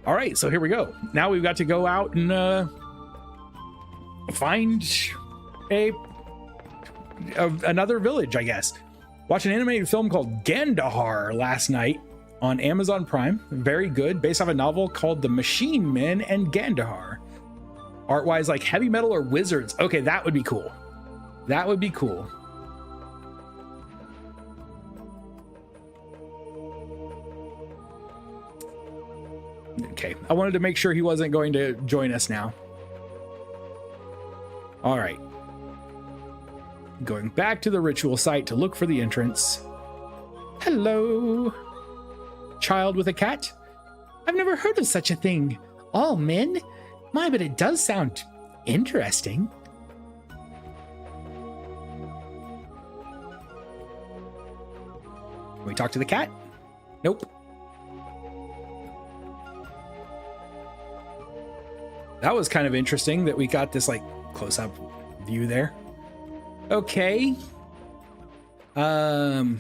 All right, so here we go. Now we've got to go out and find another village, I guess. Watched an animated film called Gandahar last night on Amazon Prime. Very good, based off a novel called The Machine Men and Gandahar. Art-wise, like heavy metal or wizards. Okay, that would be cool. That would be cool. Okay, I wanted to make sure he wasn't going to join us now. All right. Going back to the ritual site to look for the entrance. Hello. Child with a cat? I've never heard of such a thing. All men? My, but it does sound interesting. Can we talk to the cat? Nope. That was kind of interesting that we got this like close-up view there. Okay. I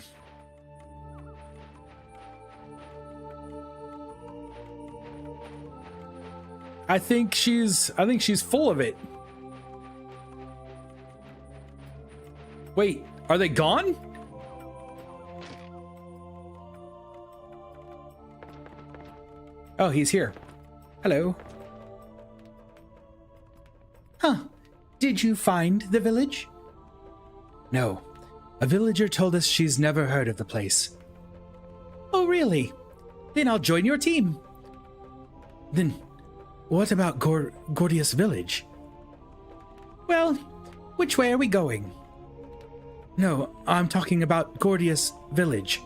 think she's full of it. Wait, Are they gone? Oh, he's here. Hello. Huh. Did you find the village? No. A villager told us she's never heard of the place. Oh, really? Then I'll join your team. Then what about Gordius Village? Well, which way are we going? No, I'm talking about Gordius Village.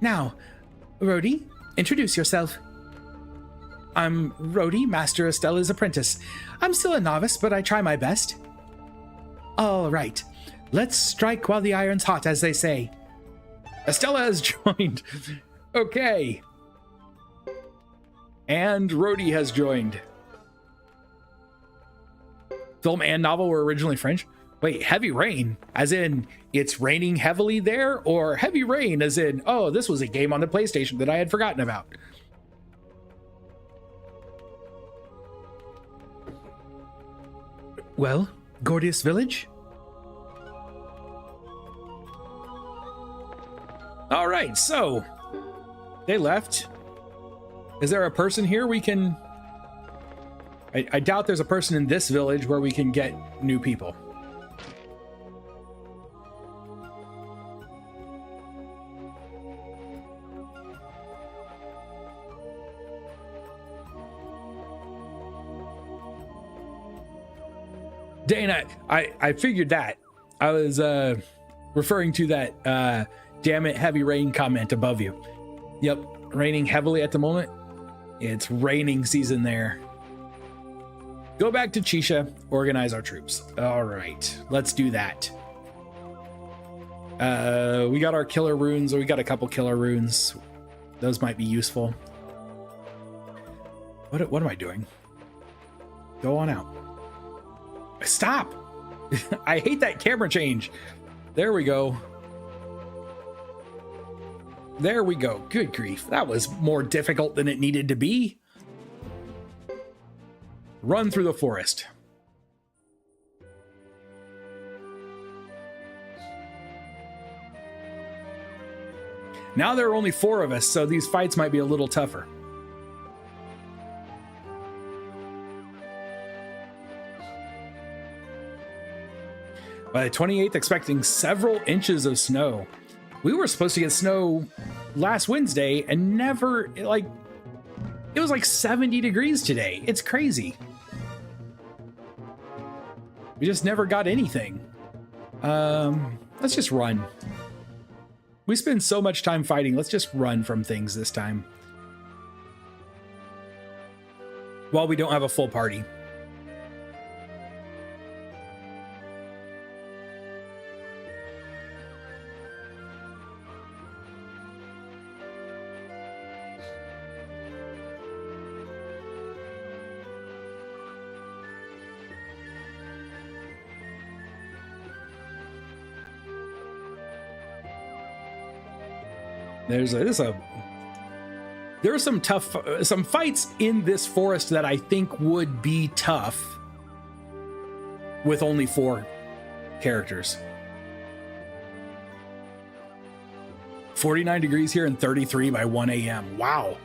Now, Rhodey, introduce yourself. I'm Rhodey, Master Estella's apprentice. I'm still a novice, but I try my best. All right. Let's strike while the iron's hot, as they say. Estella has joined. Okay. And Rhodey has joined. Film and novel were originally French. Wait, heavy rain, as in it's raining heavily there, or heavy rain as in, oh, this was a game on the PlayStation that I had forgotten about. Well, Gordius Village? All right, so they left. Is there a person here we can... I doubt there's a person in this village where we can get new people. Dana, I figured that. I was referring to that damn it heavy rain comment above you. Yep, raining heavily at the moment. It's raining season there. Go back to Chisha, organize our troops. All right, let's do that. We got our killer runes, or we got a couple killer runes. Those might be useful. What am I doing? Go on out. Stop! I hate that camera change. There we go. There we go. Good grief. That was more difficult than it needed to be. Run through the forest. Now there are only 4 of us, so these fights might be a little tougher. By the 28th, expecting several inches of snow. We were supposed to get snow last Wednesday and never, like, it was like 70 degrees today. It's crazy. We just never got anything. Let's just run. We spend so much time fighting. Let's just run from things this time. While we don't have a full party. There are some fights in this forest that I think would be tough with only 4 characters. 49 degrees here and 33 by 1 a.m. Wow.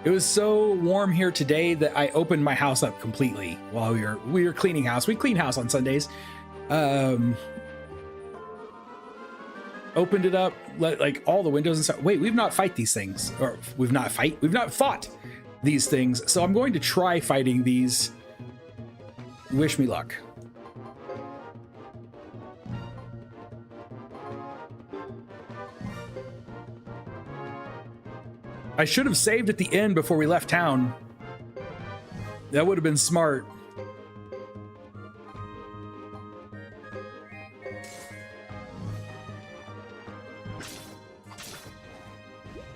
It was so warm here today that I opened my house up completely while we were cleaning house. We clean house on Sundays. Opened it up, let like all the windows and stuff. Wait, we've not fought these things, or we've not fought these things. So I'm going to try fighting these. Wish me luck. I should have saved at the end before we left town. That would have been smart.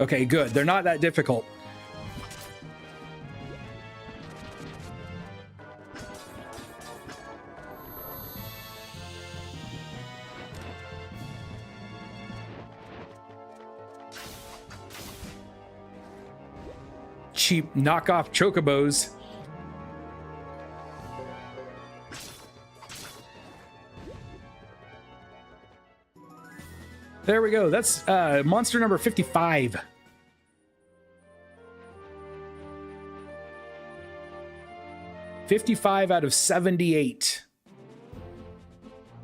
Okay, good. They're not that difficult. Cheap knockoff chocobos. There we go. That's monster number 55. $55 out of 78.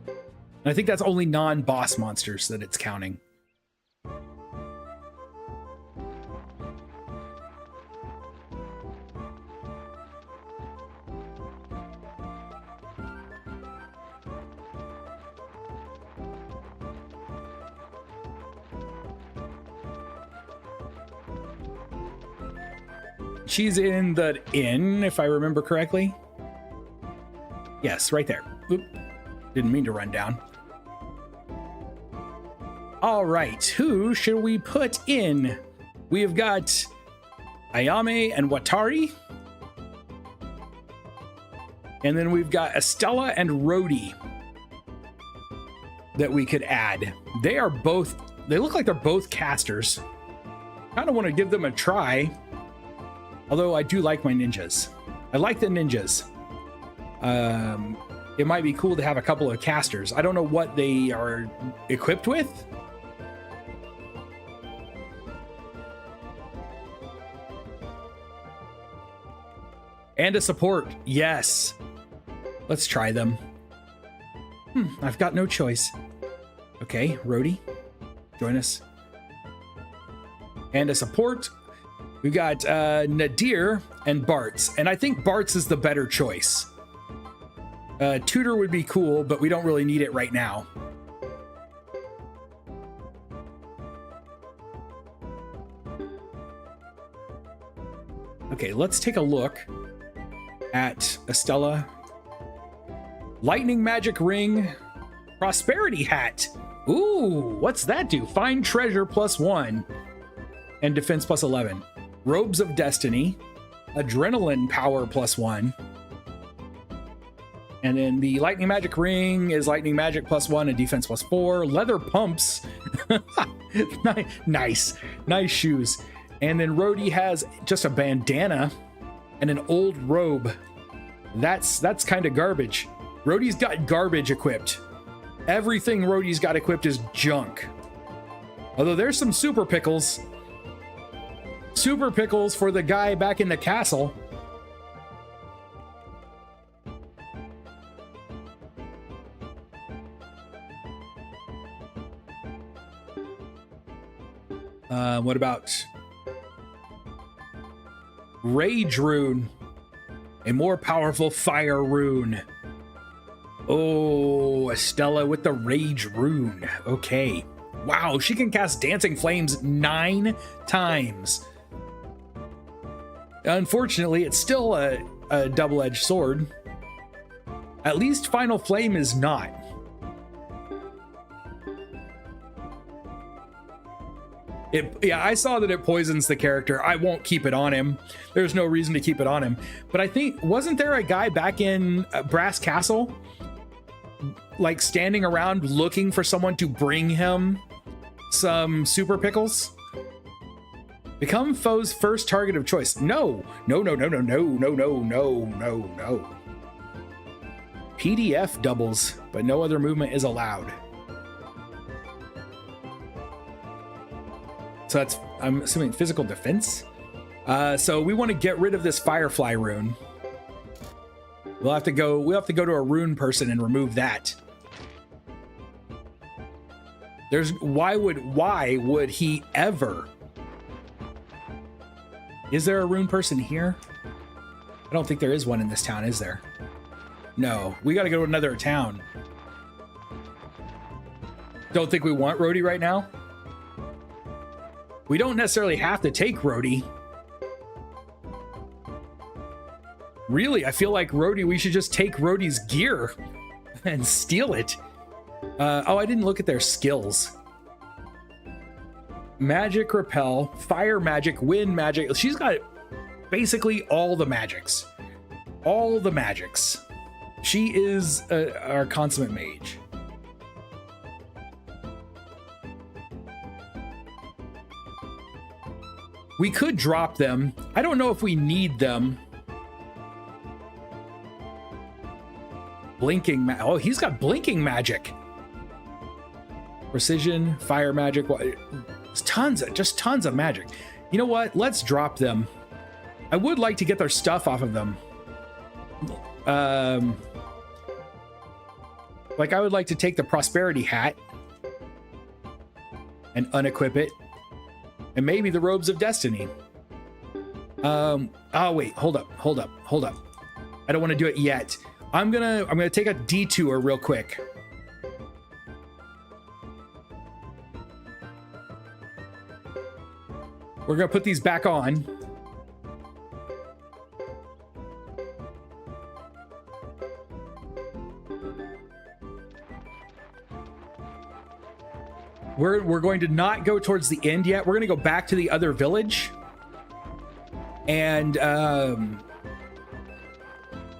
And I think that's only non-boss monsters that it's counting. She's in the inn, if I remember correctly. Yes, right there. Oop. Didn't mean to run down. All right, who should we put in? We have got Ayame and Watari. And then we've got Estella and Rhodey that we could add. They look like they're both casters. Kind of want to give them a try. Although I do like my ninjas. I like the ninjas. It might be cool to have a couple of casters. I don't know what they are equipped with. And a support. Yes. Let's try them. I've got no choice. Okay, Rhodey, join us. And a support. We've got Nadir and Bartz, and I think Bartz is the better choice. Tutor would be cool, but we don't really need it right now. Okay, let's take a look at Estella. Lightning Magic Ring, Prosperity Hat. Ooh, what's that do? Find treasure +1 and defense +11. Robes of Destiny, Adrenaline Power +1. And then the Lightning Magic Ring is Lightning Magic +1 and defense +4. Leather Pumps. Nice shoes. And then Rhodey has just a bandana and an old robe. That's kind of garbage. Rhodey's got garbage equipped. Everything Rhodey's got equipped is junk. Although there's some super pickles. Super pickles for the guy back in the castle. What about Rage Rune? A more powerful fire rune. Oh, Estella with the Rage Rune. Okay. Wow, she can cast Dancing Flames 9 times. Unfortunately, it's still a double-edged sword. At least Final Flame is not. Yeah, I saw that it poisons the character. I won't keep it on him. There's no reason to keep it on him. But I think, wasn't there a guy back in Brass Castle, like standing around looking for someone to bring him some super pickles? Become foe's first target of choice. No. PDF doubles, but no other movement is allowed. So that's, I'm assuming, physical defense. So we want to get rid of this Firefly rune. We'll have to go to a rune person and remove that. Why would he ever? Is there a rune person here? I don't think there is one in this town, is there? No, we got to go to another town. Don't think we want Rhodey right now. We don't necessarily have to take Rhodey. Really, I feel like we should just take Rhodey's gear and steal it. Oh, I didn't look at their skills. Magic Repel, Fire Magic, Wind Magic. She's got basically all the magics. All the magics. She is our consummate mage. We could drop them. I don't know if we need them. Blinking oh, he's got blinking magic. Precision, fire magic. Just tons of magic. You know what? Let's drop them. I would like to get their stuff off of them. Like I would like to take the prosperity hat and unequip it, and maybe the robes of destiny. Oh wait, hold up. I don't want to do it yet. I'm gonna take a detour real quick. We're gonna put these back on. We're going to not go towards the end yet. We're going to go back to the other village and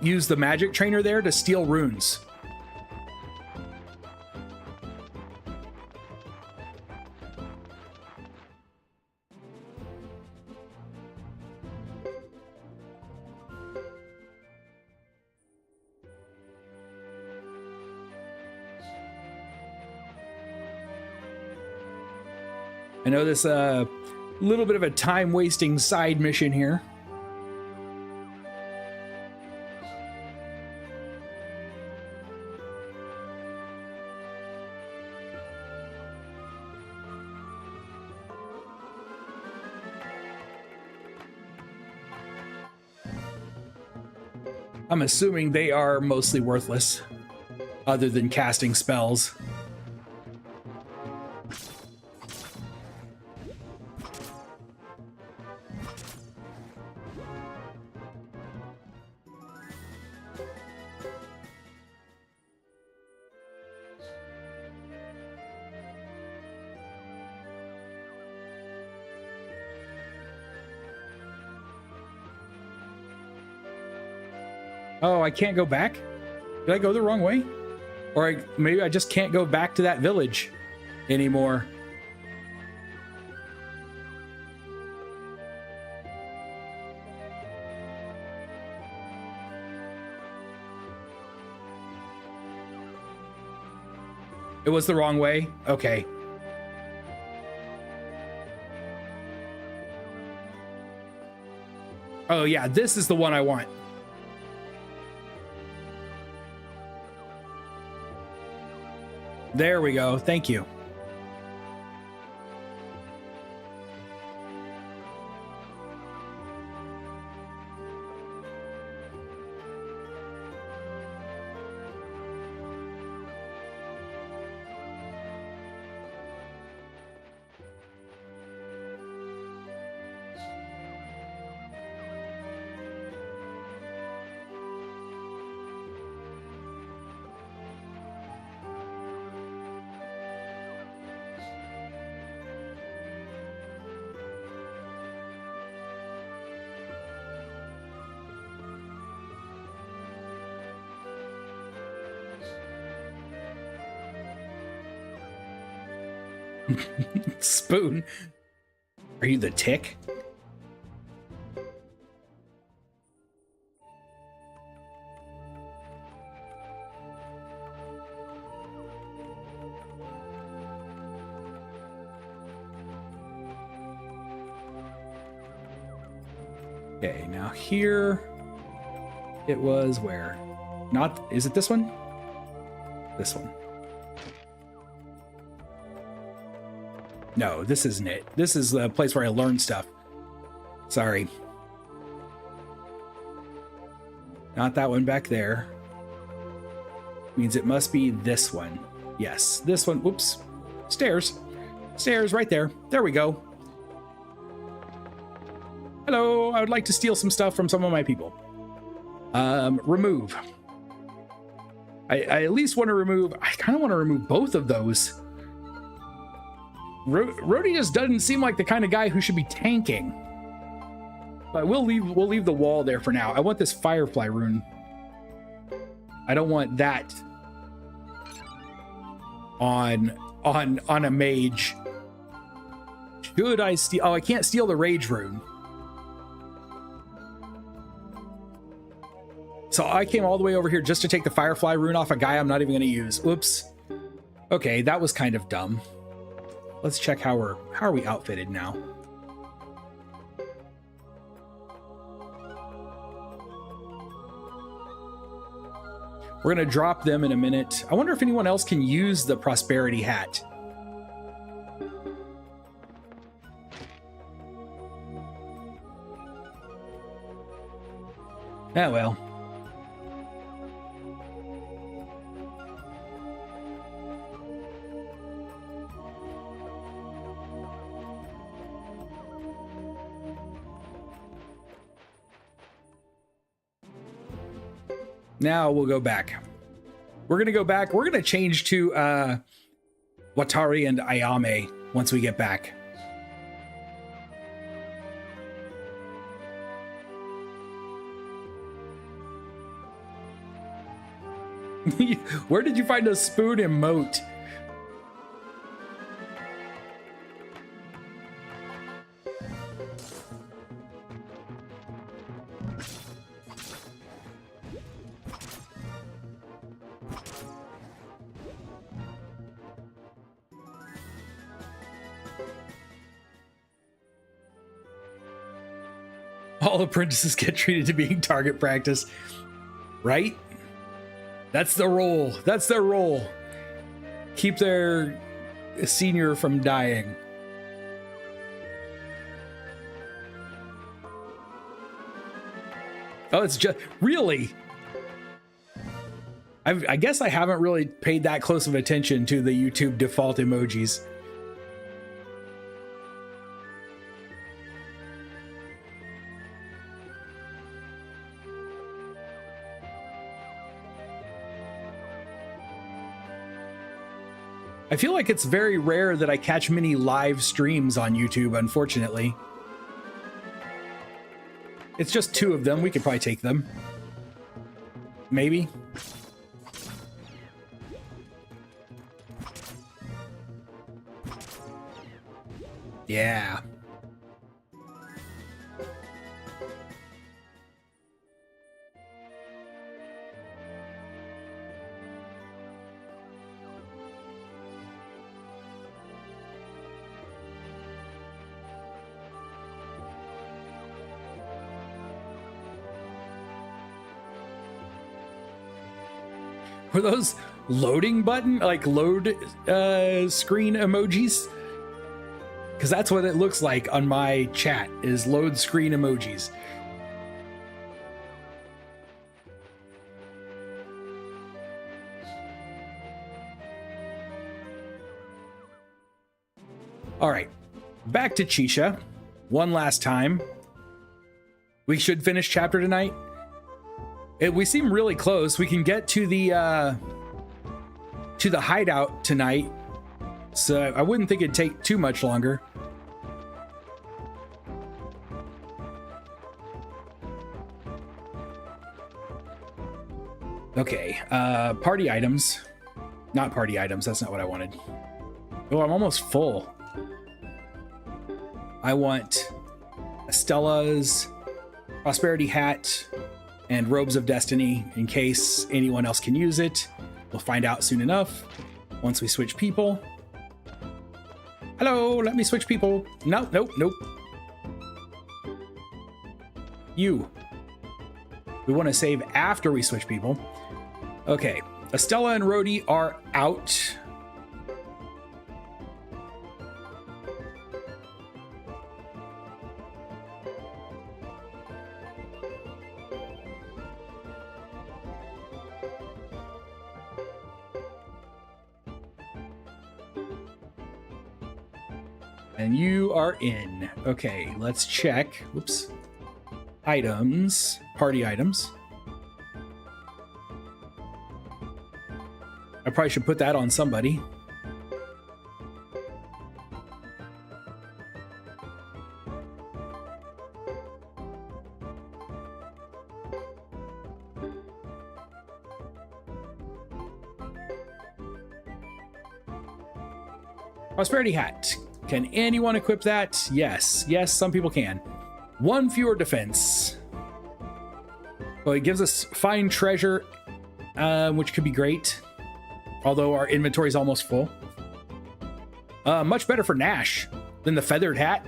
use the magic trainer there to steal runes. I know this little bit of a time-wasting side mission here. I'm assuming they are mostly worthless, other than casting spells. Oh, I can't go back? Did I go the wrong way? Or maybe I just can't go back to that village anymore. It was the wrong way? Okay. Oh yeah, this is the one I want. There we go. Thank you. Spoon. Are you the tick? Okay, now here it was where? Not, is it this one? This one. No, this isn't it. This is the place where I learned stuff. Sorry. Not that one back there. Means it must be this one. Yes, this one. Whoops. Stairs. Stairs right there. There we go. Hello, I would like to steal some stuff from some of my people. Remove. I at least want to remove, I kind of want to remove both of those. Rhodey just doesn't seem like the kind of guy who should be tanking. But we'll leave the wall there for now. I want this firefly rune. I don't want that on a mage. Should I steal? Oh, I can't steal the rage rune. So I came all the way over here just to take the firefly rune off a guy I'm not even going to use. Oops. Okay, that was kind of dumb. Let's check how are we outfitted now. We're gonna drop them in a minute. I wonder if anyone else can use the prosperity hat. Ah, well. Now we'll go back. We're going to go back. We're going to change to Watari and Ayame once we get back. Where did you find a spoon emote? All apprentices get treated to being target practice, right? That's the role. That's their role. Keep their senior from dying. Oh, it's just really. I guess I haven't really paid that close of attention to the YouTube default emojis. I feel like it's very rare that I catch many live streams on YouTube, unfortunately. It's just 2 of them. We could probably take them. Maybe. Yeah. Were those loading button, like load screen emojis? Because that's what it looks like on my chat, is load screen emojis. All right, back to Chisha. One last time. We should finish chapter tonight. We seem really close. We can get to the hideout tonight, so I wouldn't think it'd take too much longer. Okay, party items. Not party items, that's not what I wanted. Oh, I'm almost full. I want Estella's prosperity hat and robes of destiny in case anyone else can use it. We'll find out soon enough once we switch people. Hello, let me switch people. No, nope, nope. You. We want to save after we switch people. Okay, Estella and Rhodey are out. And you are in. Okay, let's check. Whoops. Items. Party items. I probably should put that on somebody. Prosperity hat. Can anyone equip that? Yes. Yes, some people can. 1 fewer defense. Well, it gives us fine treasure, which could be great. although our inventory is almost full. Much better for Nash than the feathered hat.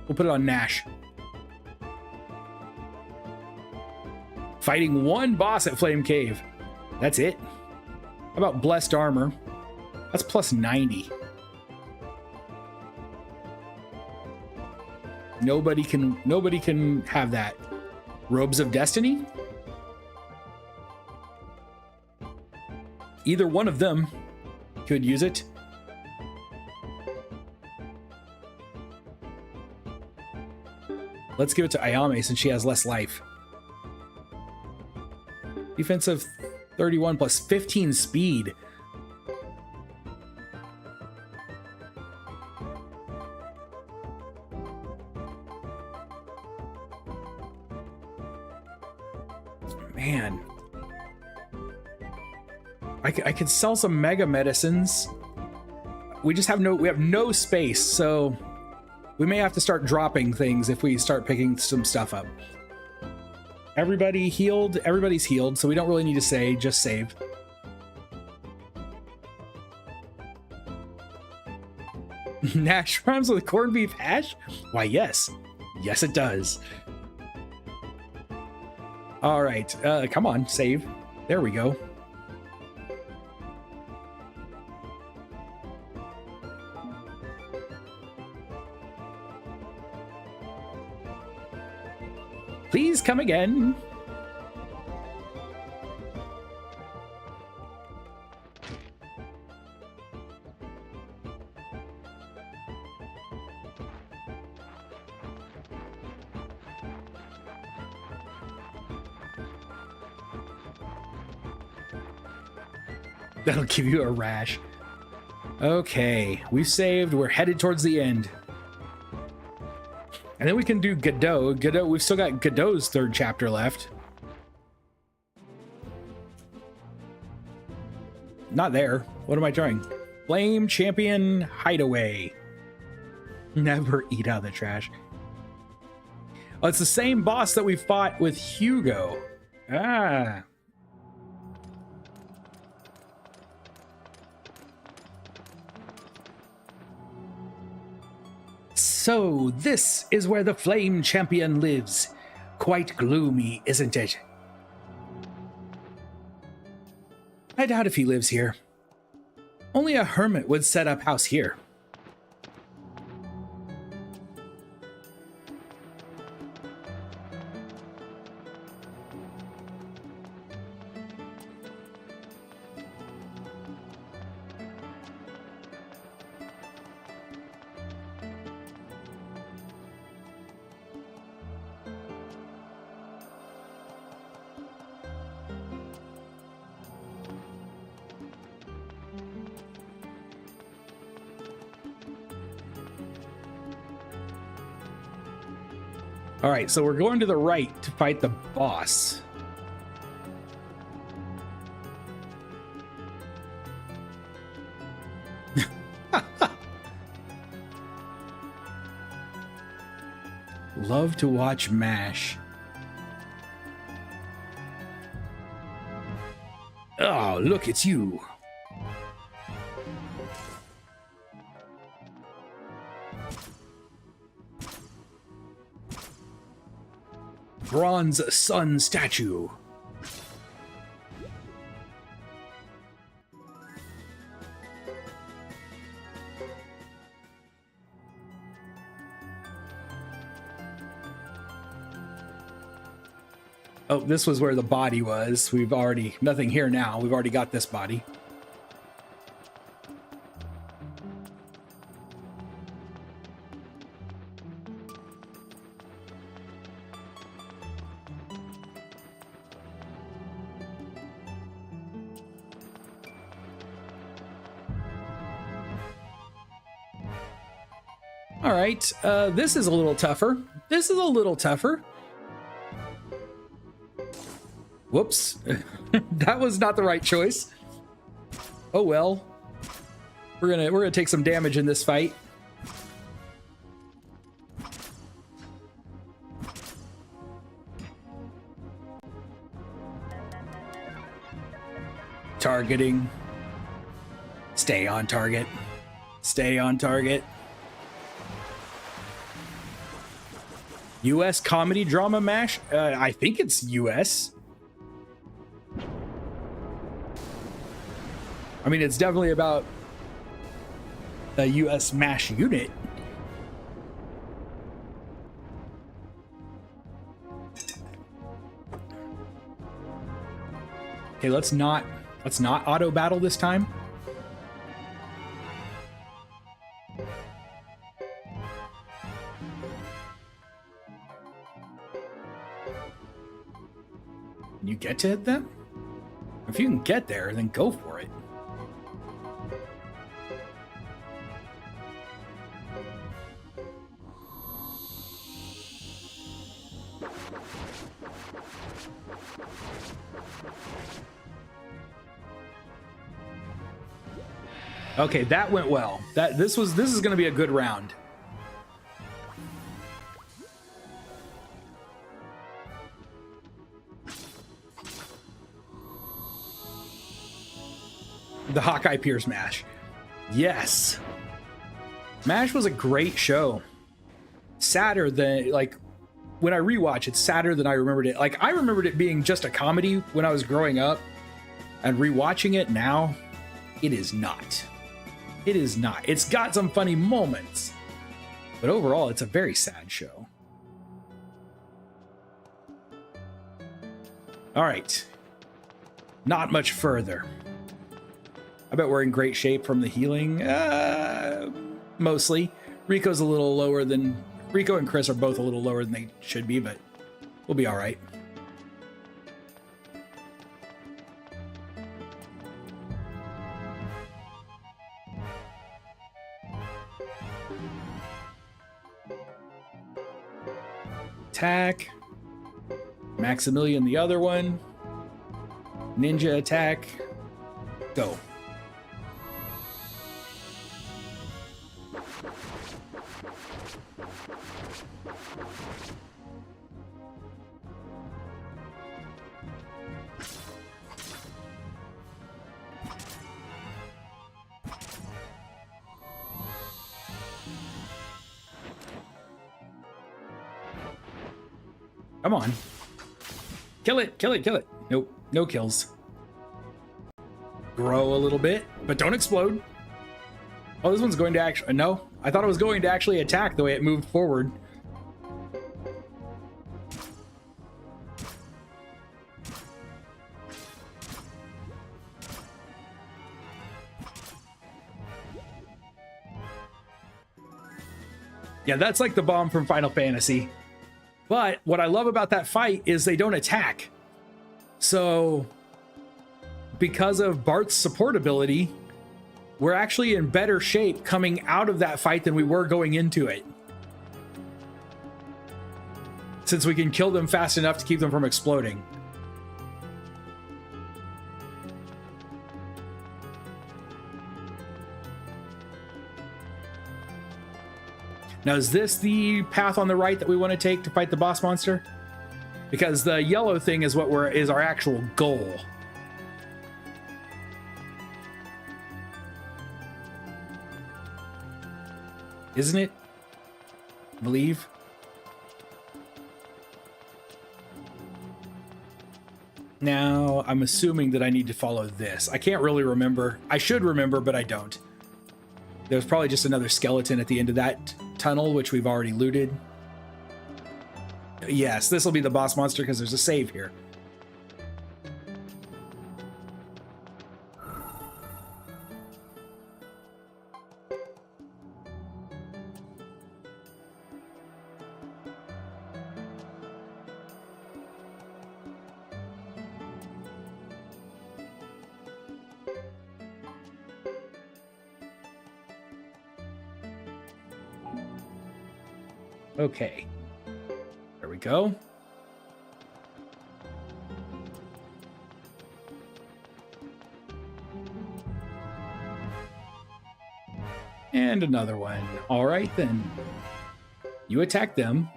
We'll put it on Nash. Fighting one boss at Flame Cave. That's it. How about Blessed Armor? That's plus 90. Nobody can have that. Robes of Destiny? Either one of them could use it. Let's give it to Ayame since she has less life. Defensive 31 plus 15 speed. Man. I could sell some mega medicines. We have no space, so we may have to start dropping things if we start picking some stuff up. Everybody healed. Everybody's healed, so we don't really need to say, just save. Nash rhymes with corned beef hash? Why, yes. Yes, it does. All right, come on, save. There we go. Please come again. That'll give you a rash. Okay, we've saved. We're headed towards the end. And then we can do Godot. Godot, we've still got Godot's third chapter left. Not there. What am I trying? Flame Champion Hideaway. Never eat out of the trash. Oh, it's the same boss that we fought with Hugo. Ah. So, this is where the Flame Champion lives. Quite gloomy, isn't it? I doubt if he lives here. Only a hermit would set up house here. All right, so we're going to the right to fight the boss. Love to watch MASH. Oh, look, it's you. Bronze sun statue. Oh, this was where the body was. We've already, nothing here now. We've already got this body. All right, this is a little tougher. This is a little tougher. Whoops, that was not the right choice. Oh well, we're gonna take some damage in this fight. Targeting. Stay on target. Stay on target. U.S. comedy drama mash? I think it's U.S. I mean, it's definitely about a U.S. mash unit. Okay, let's not auto battle this time. Can you get to hit them? If you can get there, then go for it. Okay, that went well. This is going to be a good round. The Hawkeye Pierce Mash. Yes. MASH was a great show. Sadder than, like, when I rewatch, it's sadder than I remembered it. Like, I remembered it being just a comedy when I was growing up, and rewatching it now, it is not. It is not. It's got some funny moments, but overall, it's a very sad show. All right. Not much further. I bet we're in great shape from the healing. Mostly. Rico's a little lower than... Rico and Chris are both a little lower than they should be, but we'll be all right. Attack. Maximilian the other one. Ninja attack. Go. Come on. Kill it, kill it, kill it. Nope, no kills. Grow a little bit, but don't explode. Oh, this one's going to actually... No, I thought it was going to actually attack the way it moved forward. Yeah, that's like the bomb from Final Fantasy. But what I love about that fight is they don't attack. So, because of Bart's support ability, we're actually in better shape coming out of that fight than we were going into it. Since we can kill them fast enough to keep them from exploding. Now, is this the path on the right that we want to take to fight the boss monster? Because the yellow thing is what is our actual goal. Isn't it? I believe. Now, I'm assuming that I need to follow this. I can't really remember. I should remember, but I don't. There's probably just another skeleton at the end of that tunnel, which we've already looted. Yes, this will be the boss monster because there's a save here. Okay, there we go. And another one. All right, then. You attack them.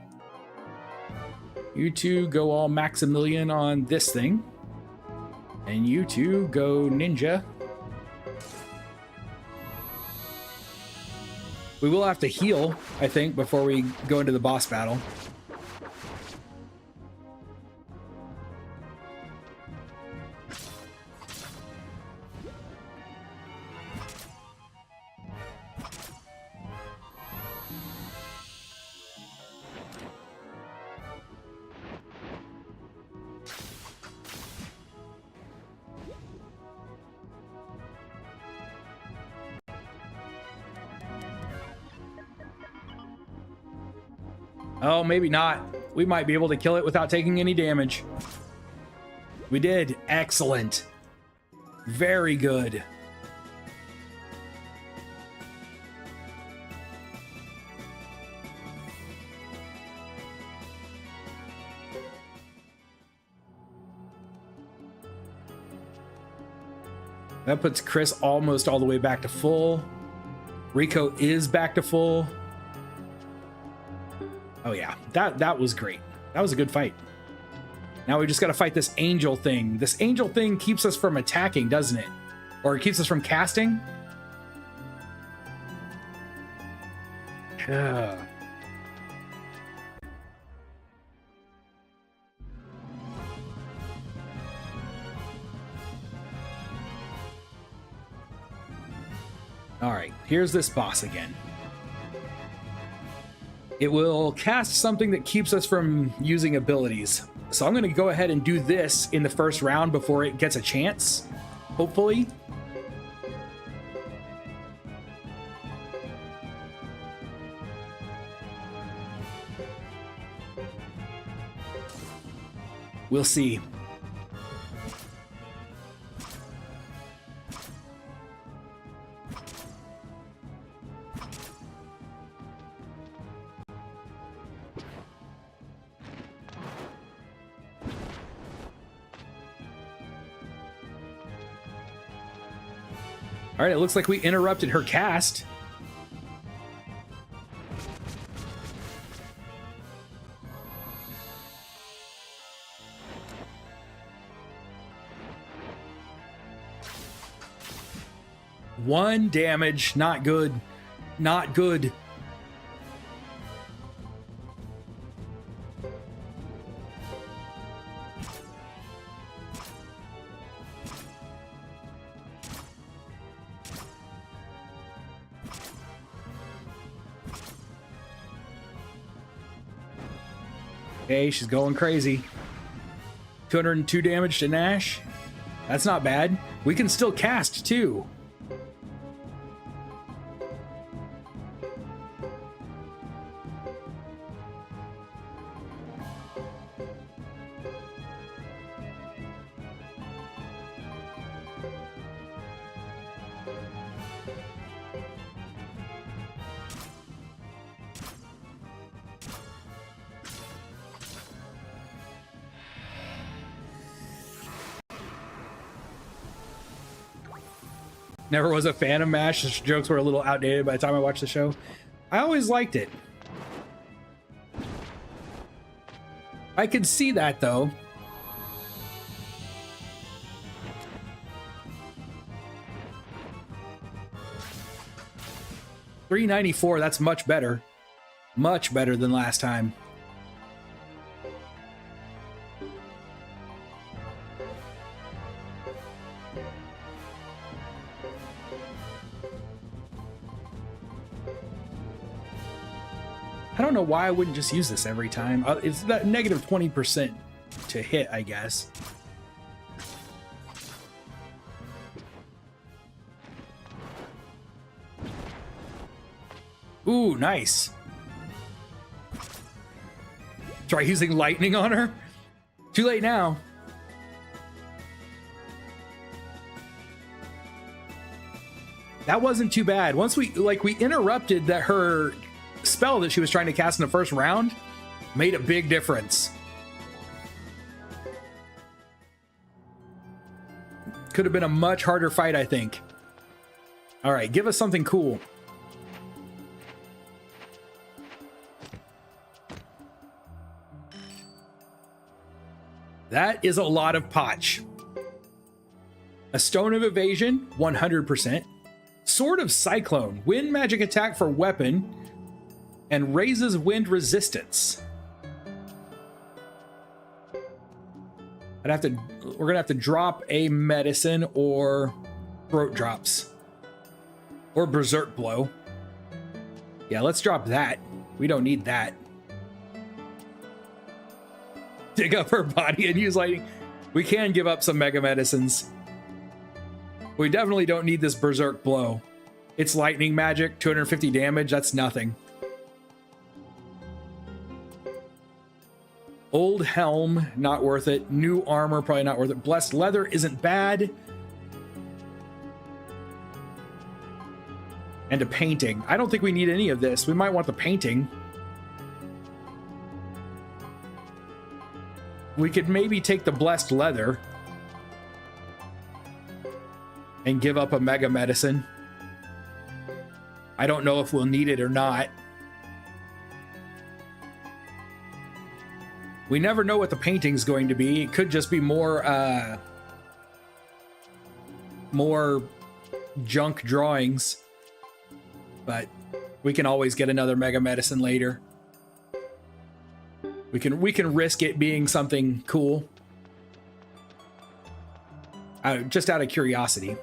You two go all Maximilian on this thing. And you two go ninja. We will have to heal, I think, before we go into the boss battle. Oh, maybe not. We might be able to kill it without taking any damage. We did. Excellent. Very good. That puts Chris almost all the way back to full. Rico is back to full. Oh yeah, that was great. That was a good fight. Now we just got to fight this angel thing. This angel thing keeps us from attacking, doesn't it? Or it keeps us from casting? Yeah. All right, here's this boss again. It will cast something that keeps us from using abilities. So I'm going to go ahead and do this in the first round before it gets a chance, hopefully. We'll see. All right, it looks like we interrupted her cast. One damage, not good. Not good. Okay, she's going crazy. 202 damage to Nash. That's not bad. We can still cast too. Never was a fan of MASH. The jokes were a little outdated by the time I watched the show. I always liked it. I could see that though. $394, that's much better. Much better than last time. I don't know why I wouldn't just use this every time. It's that negative 20% to hit, I guess. Ooh, nice. Try using lightning on her? Too late now. That wasn't too bad. Once we interrupted that her spell that she was trying to cast in the first round, made a big difference. Could have been a much harder fight, I think. All right, give us something cool. That is a lot of potch. A Stone of Evasion, 100%. Sword of Cyclone, wind magic attack for weapon, and raises wind resistance. We're gonna have to drop a medicine or throat drops. Or Berserk Blow. Yeah, let's drop that. We don't need that. Dig up her body and use lightning. We can give up some mega medicines. We definitely don't need this Berserk Blow. It's lightning magic, 250 damage, that's nothing. Old Helm, not worth it. New Armor, probably not worth it. Blessed Leather isn't bad. And a painting. I don't think we need any of this. We might want the painting. We could maybe take the Blessed Leather and give up a Mega Medicine. I don't know if we'll need it or not. We never know what the painting's going to be. It could just be more junk drawings. But we can always get another Mega Medicine later. We can risk it being something cool. Just out of curiosity.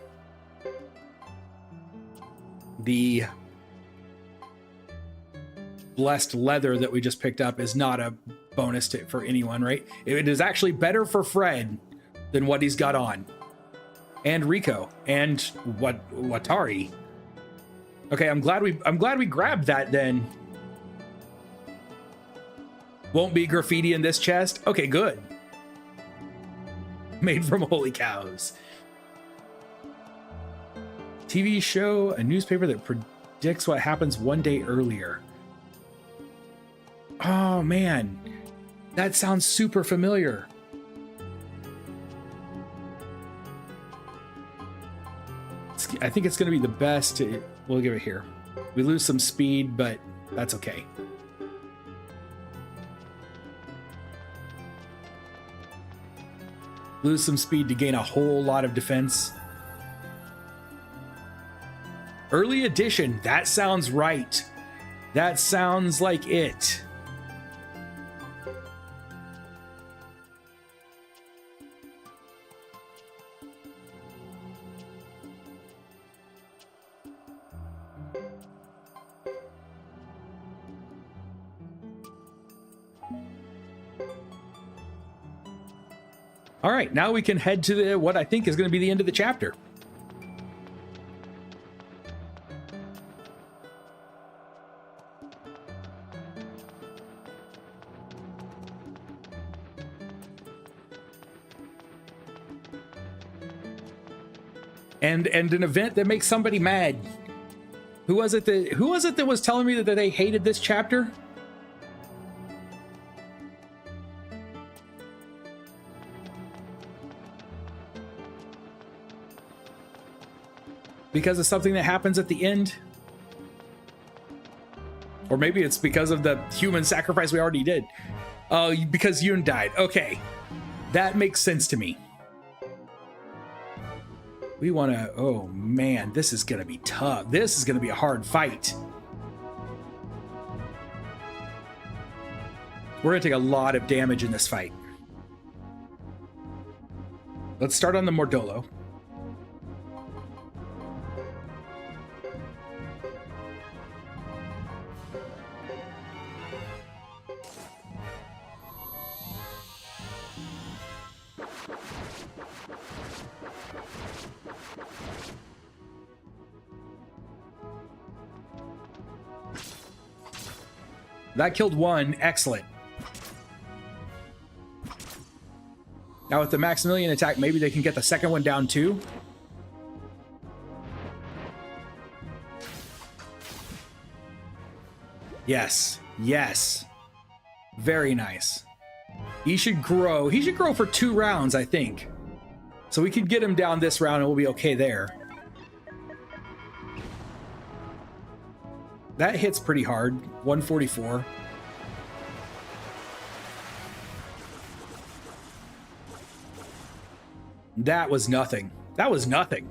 The Blessed Leather that we just picked up is not a bonus for anyone, right? It is actually better for Fred than what he's got on. And Rico. And Watari. Okay, I'm glad we grabbed that then. Won't be graffiti in this chest? Okay, good. Made from holy cows. TV show, a newspaper that predicts what happens one day earlier. Oh man, that sounds super familiar. I think it's going to be the best. We'll give it here. We lose some speed, but that's okay. Lose some speed to gain a whole lot of defense. Early edition, that sounds right. That sounds like it. All right, now we can head to what I think is going to be the end of the chapter. And an event that makes somebody mad. Who was it that was telling me that they hated this chapter? Because of something that happens at the end? Or maybe it's because of the human sacrifice we already did. Oh, because Yoon died. Okay. That makes sense to me. We want to... Oh, man. This is going to be tough. This is going to be a hard fight. We're going to take a lot of damage in this fight. Let's start on the Mordolo. That killed one. Excellent. Now with the Maximilian attack, maybe they can get the second one down too. Yes. Yes. Very nice. He should grow. He should grow for 2 rounds, I think. So we could get him down this round and we'll be okay there. That hits pretty hard. 144. That was nothing. That was nothing.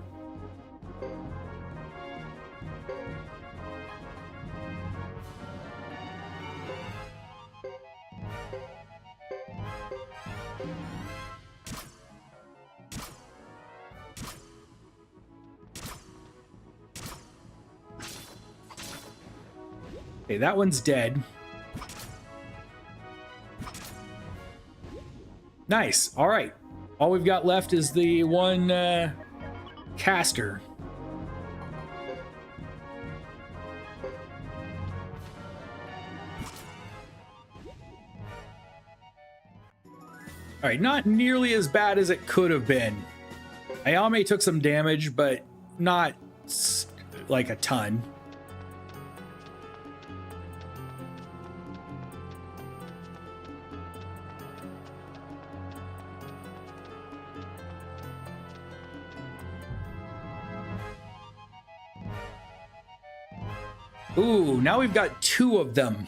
Okay, that one's dead. Nice. All right. All we've got left is the one caster. All right, not nearly as bad as it could have been. Ayame took some damage, but not like a ton. Ooh, now we've got two of them.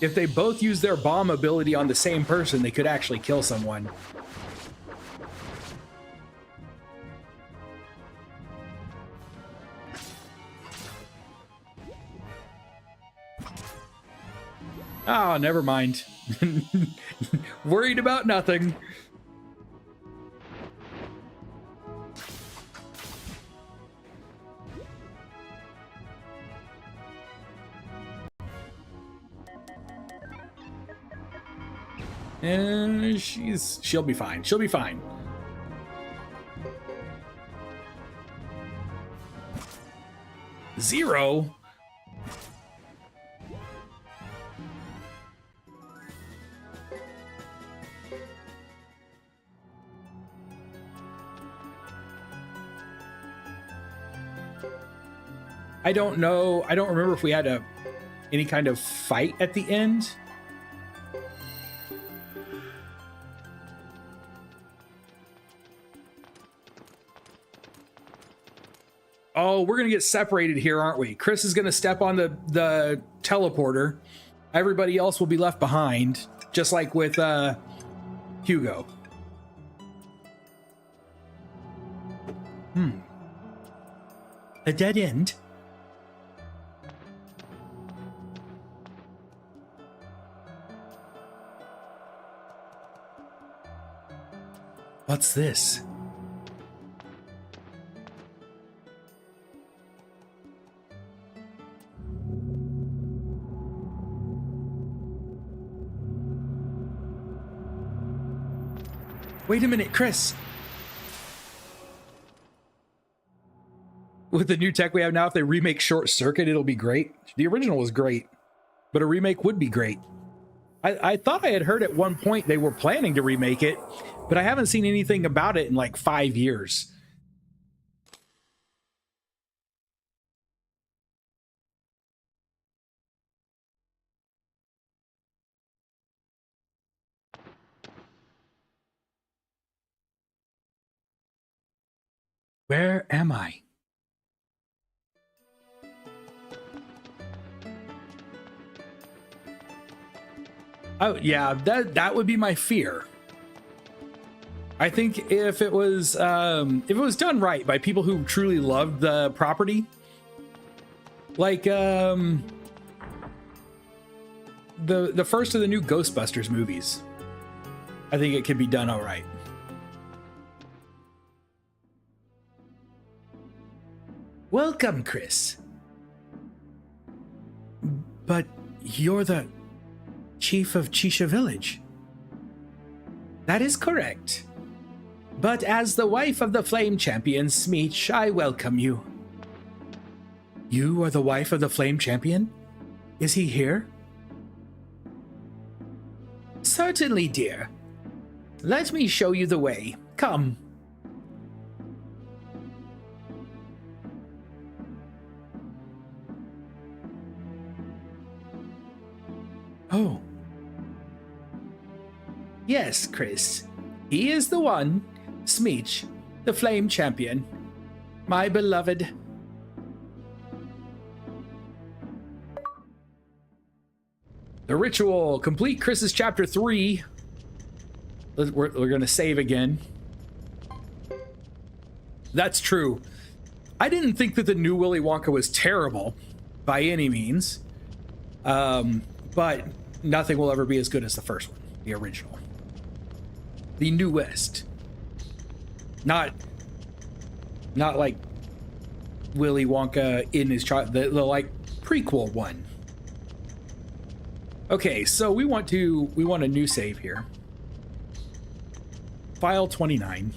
If they both use their bomb ability on the same person, they could actually kill someone. Oh, never mind. Worried about nothing. And she'll be fine. She'll be fine. Zero? I don't know. I don't remember if we had any kind of fight at the end. Oh, we're going to get separated here, aren't we? Chris is going to step on the teleporter. Everybody else will be left behind, just like with Hugo. A dead end? What's this? Wait a minute, Chris. With the new tech we have now, if they remake Short Circuit, it'll be great. The original was great, but a remake would be great. I thought I had heard at one point they were planning to remake it, but I haven't seen anything about it in like 5 years. Where am I? Oh yeah, that would be my fear. I think if it was done right by people who truly loved the property, like the first of the new Ghostbusters movies, I think it could be done all right. Welcome, Chris. But you're the chief of Chisha Village. That is correct. But as the wife of the Flame Champion, Smeech, I welcome you. You are the wife of the Flame Champion? Is he here? Certainly, dear. Let me show you the way. Come. Oh. Yes, Chris. He is the one, Smeech, the Flame Champion. My beloved, The ritual. Complete Chris's chapter 3. We're going to save again. That's true. I didn't think that the new Willy Wonka was terrible by any means. But nothing will ever be as good as the first one, the original. The newest. Not like Willy Wonka in his child, the like prequel one. Okay, so we want a new save here. File 29.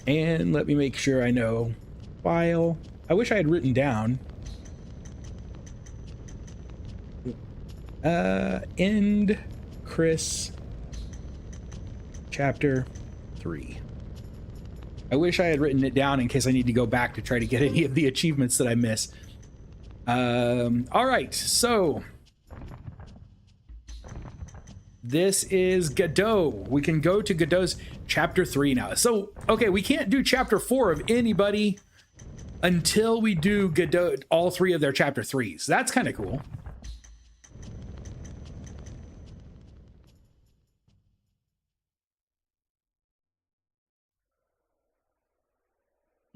And let me make sure I know. File. I wish I had written down. End Chris chapter 3. I wish I had written it down in case I need to go back to try to get any of the achievements that I miss. All right, so this is Godot. We can go to Godot's chapter 3 now. So, okay, we can't do chapter 4 of anybody until we do Godot, all 3 of their chapter 3s. That's kind of cool.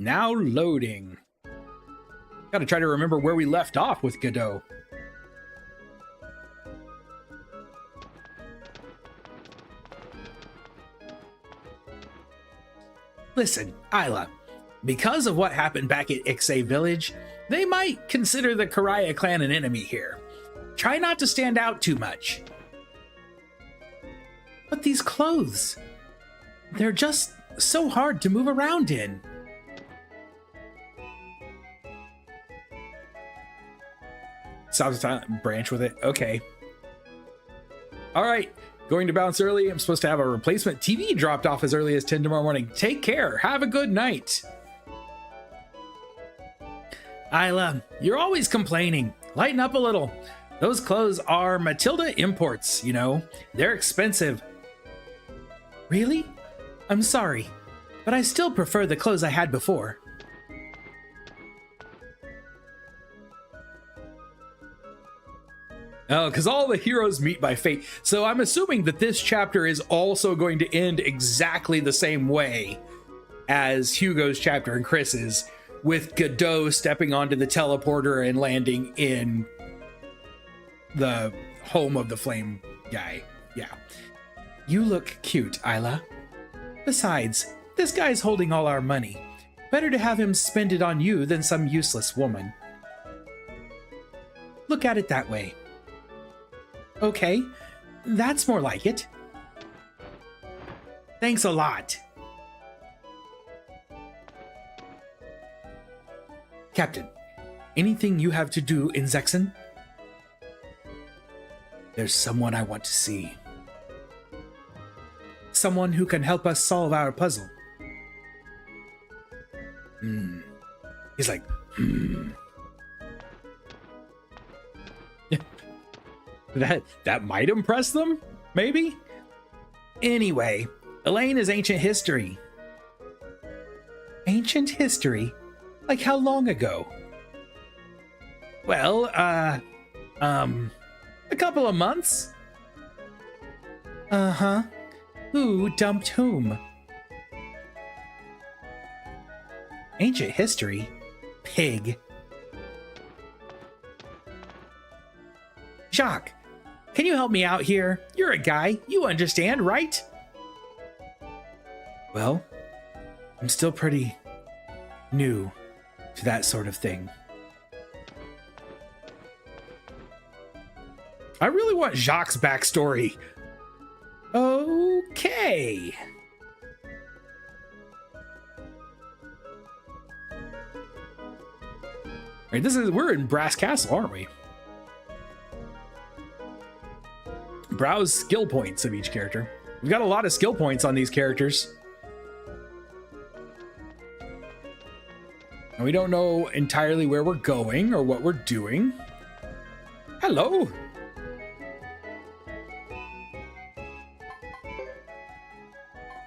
Now loading. Gotta try to remember where we left off with Godot. Listen, Isla, because of what happened back at Ixay Village, they might consider the Karaya clan an enemy here. Try not to stand out too much. But these clothes, they're just so hard to move around in. Silent branch with it. Okay. All right. Going to bounce early. I'm supposed to have a replacement TV dropped off as early as 10 tomorrow morning. Take care. Have a good night. Isla, you're always complaining. Lighten up a little. Those clothes are Matilda imports, you know. They're expensive. Really? I'm sorry, but I still prefer the clothes I had before. Oh, because all the heroes meet by fate. So I'm assuming that this chapter is also going to end exactly the same way as Hugo's chapter and Chris's, with Godot stepping onto the teleporter and landing in the home of the flame guy. Yeah. You look cute, Isla. Besides, this guy's holding all our money. Better to have him spend it on you than some useless woman. Look at it that way. Okay, that's more like it. Thanks a lot. Captain, anything you have to do in Zexen? There's someone I want to see. Someone who can help us solve our puzzle. He's like, That might impress them, maybe? Anyway, Elaine is ancient history. Ancient history? Like how long ago? Well, a couple of months. Uh-huh. Who dumped whom? Ancient history? Pig. Jacques, can you help me out here? You're a guy. You understand, right? Well, I'm still pretty new to that sort of thing. I really want Jacques' backstory. Okay. Right, we're in Brass Castle, aren't we? Browse skill points of each character. We've got a lot of skill points on these characters. And we don't know entirely where we're going or what we're doing. Hello.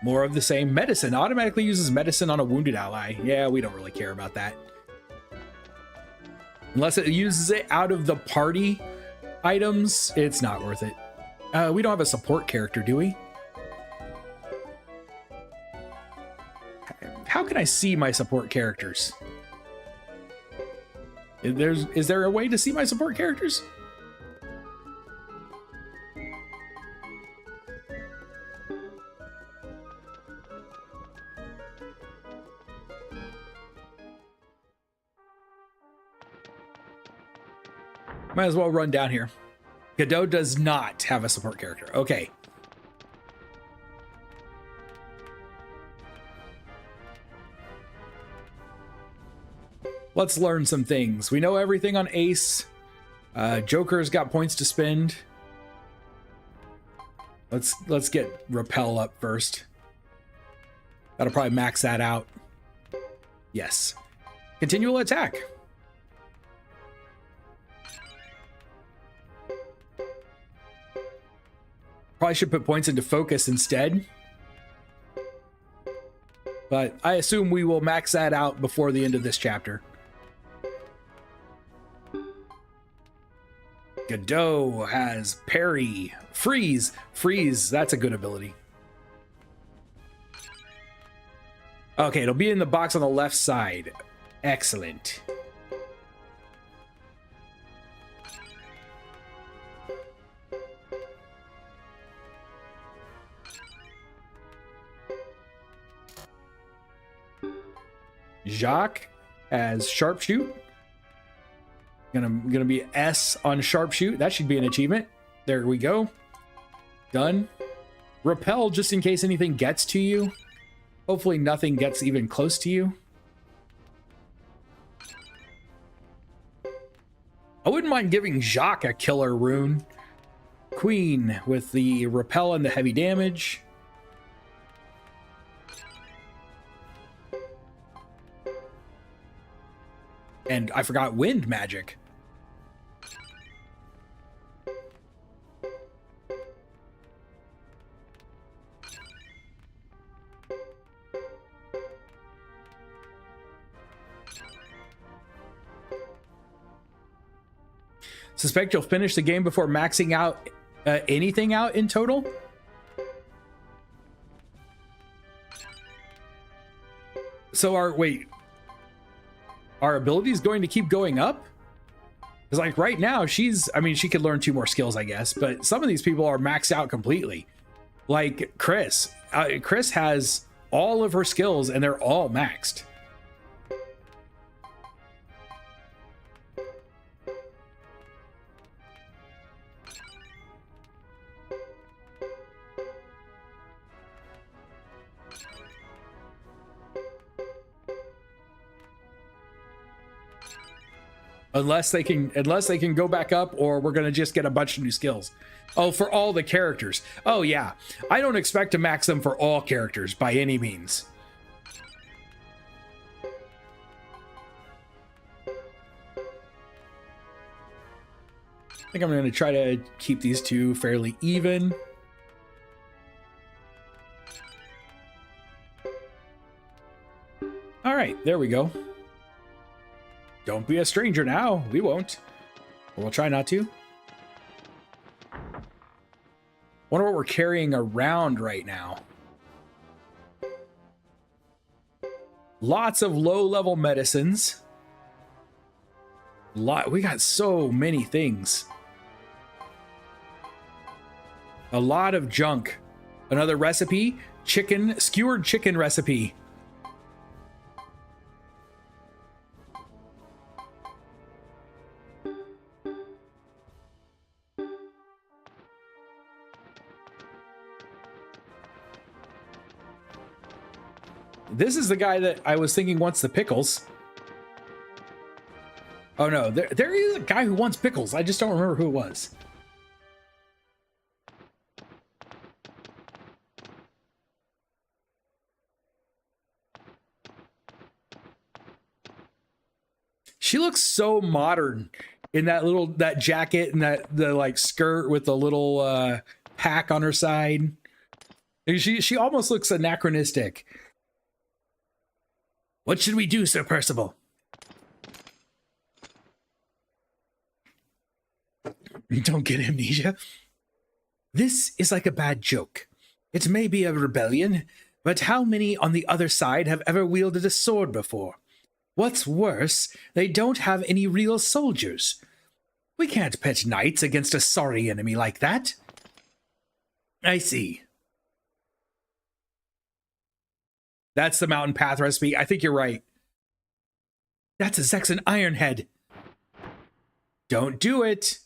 More of the same. Medicine automatically uses medicine on a wounded ally. Yeah, we don't really care about that. Unless it uses it out of the party items, it's not worth it. We don't have a support character, do we? How can I see my support characters? Is there a way to see my support characters? Might as well run down here. Godot does not have a support character. Okay. Let's learn some things. We know everything on Ace. Joker's got points to spend. Let's get Repel up first. That'll probably max that out. Yes. Continual attack. Probably should put points into focus instead. But I assume we will max that out before the end of this chapter. Godot has parry, freeze. Freeze, that's a good ability. Okay, it'll be in the box on the left side. Excellent. Jacques as sharpshoot. Gonna be S on sharpshoot. That should be an achievement. There we go. Done. Repel just in case anything gets to you. Hopefully nothing gets even close to you. I wouldn't mind giving Jacques a killer rune. Queen with the repel and the heavy damage. And I forgot wind magic. Suspect you'll finish the game before maxing out anything out in total? So our ability is going to keep going up? Because like right now, she could learn 2 more skills, I guess, but some of these people are maxed out completely. Like Chris. Chris has all of her skills and they're all maxed. Unless they can go back up, or we're gonna just get a bunch of new skills. Oh, for all the characters. Oh yeah, I don't expect to max them for all characters by any means. I think I'm gonna try to keep these two fairly even. All right, there we go. Don't be a stranger now. We won't. We'll try not to. Wonder what we're carrying around right now. Lots of low-level medicines. We got so many things. A lot of junk. Another recipe. Skewered chicken recipe. This is the guy that I was thinking wants the pickles. Oh no, there is a guy who wants pickles. I just don't remember who it was. She looks so modern in that jacket and the like skirt with the little pack on her side. She almost looks anachronistic. What should we do, Sir Percival? Don't get amnesia. This is like a bad joke. It may be a rebellion, but how many on the other side have ever wielded a sword before? What's worse, they don't have any real soldiers. We can't pit knights against a sorry enemy like that. I see. That's the mountain path recipe. I think you're right. That's a Zexan Ironhead. Don't do it.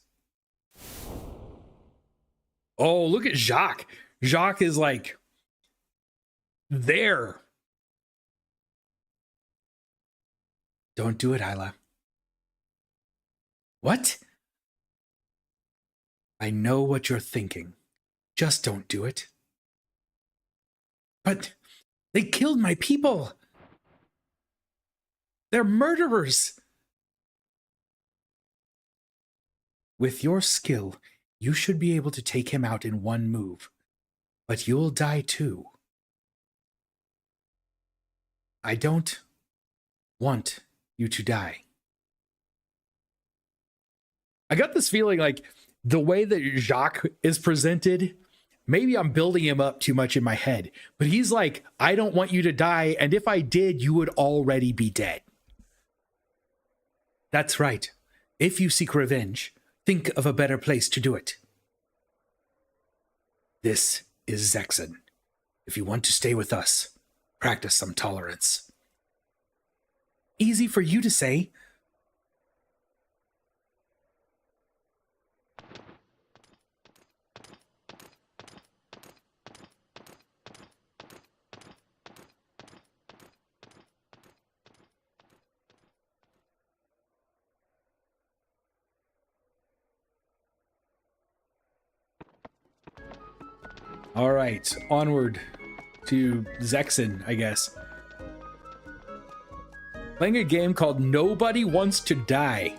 Oh, look at Jacques. Jacques is like there. Don't do it, Isla. What? I know what you're thinking. Just don't do it. But they killed my people. They're murderers. With your skill, you should be able to take him out in one move. But you'll die too. I don't want you to die. I got this feeling like the way that Jacques is presented, maybe I'm building him up too much in my head, but he's like, I don't want you to die, and if I did, you would already be dead. That's right. If you seek revenge, think of a better place to do it. This is Zexan. If you want to stay with us, practice some tolerance. Easy for you to say. All right, onward to Zexan, I guess. Playing a game called Nobody Wants to Die.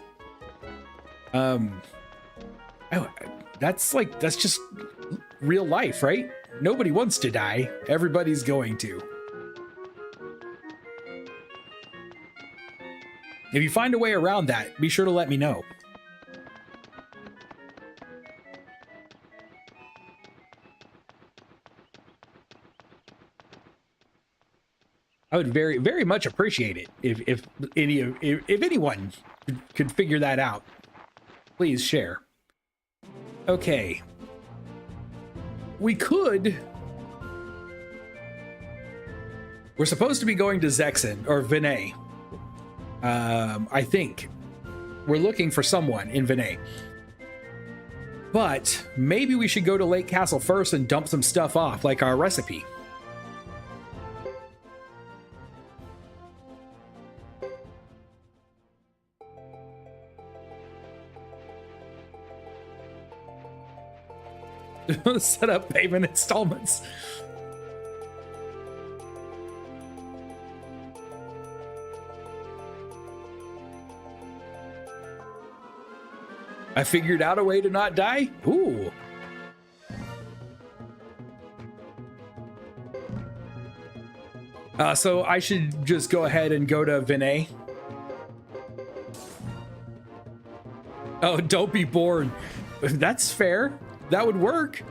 That's just real life, right? Nobody wants to die. Everybody's going to. If you find a way around that, be sure to let me know. I would very, very much appreciate it if anyone could figure that out. Please share. Okay. We're supposed to be going to Zexan or Vinay. I think we're looking for someone in Vinay. But maybe we should go to Lake Castle first and dump some stuff off, like our recipe. Set up payment installments. I figured out a way to not die. Ooh. So I should just go ahead and go to Vinay. Oh, don't be born. That's fair. That would work.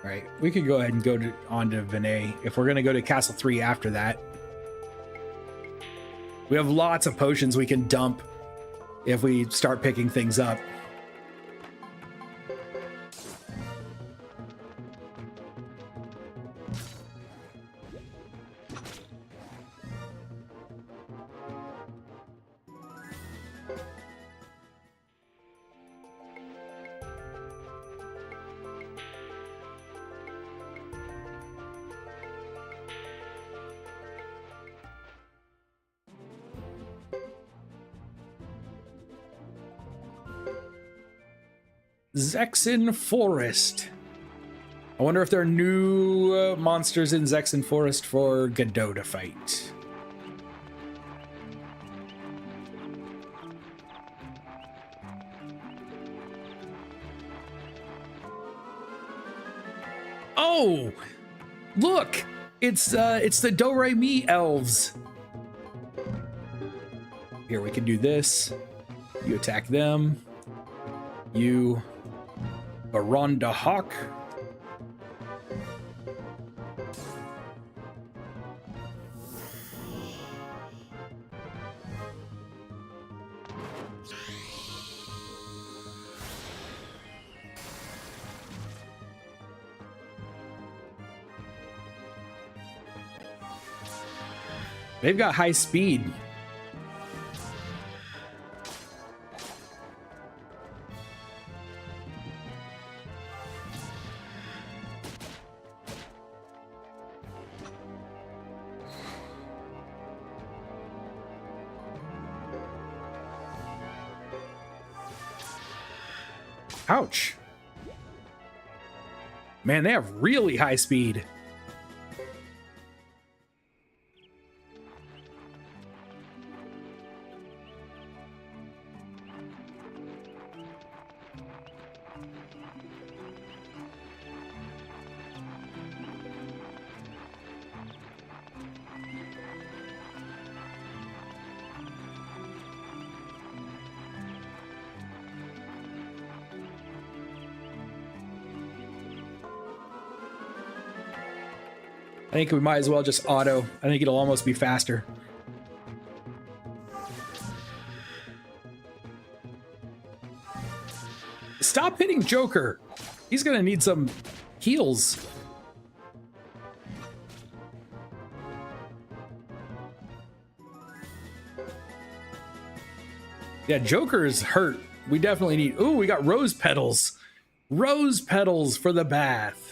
All right, we could go ahead and go on to Vinay if we're going to go to Castle 3 after that. We have lots of potions we can dump if we start picking things up. Zexan Forest. I wonder if there are new monsters in Zexan Forest for Godot to fight. Oh! Look, it's the Do-Re-Mi elves. Here, we can do this. You attack them. You Baronda Hawk. They've got high speed. Ouch. Man, they have really high speed. I think we might as well just auto. I think it'll almost be faster. Stop hitting Joker. He's gonna need some heals. Yeah, Joker is hurt. We definitely need... Ooh, we got rose petals. Rose petals for the bath.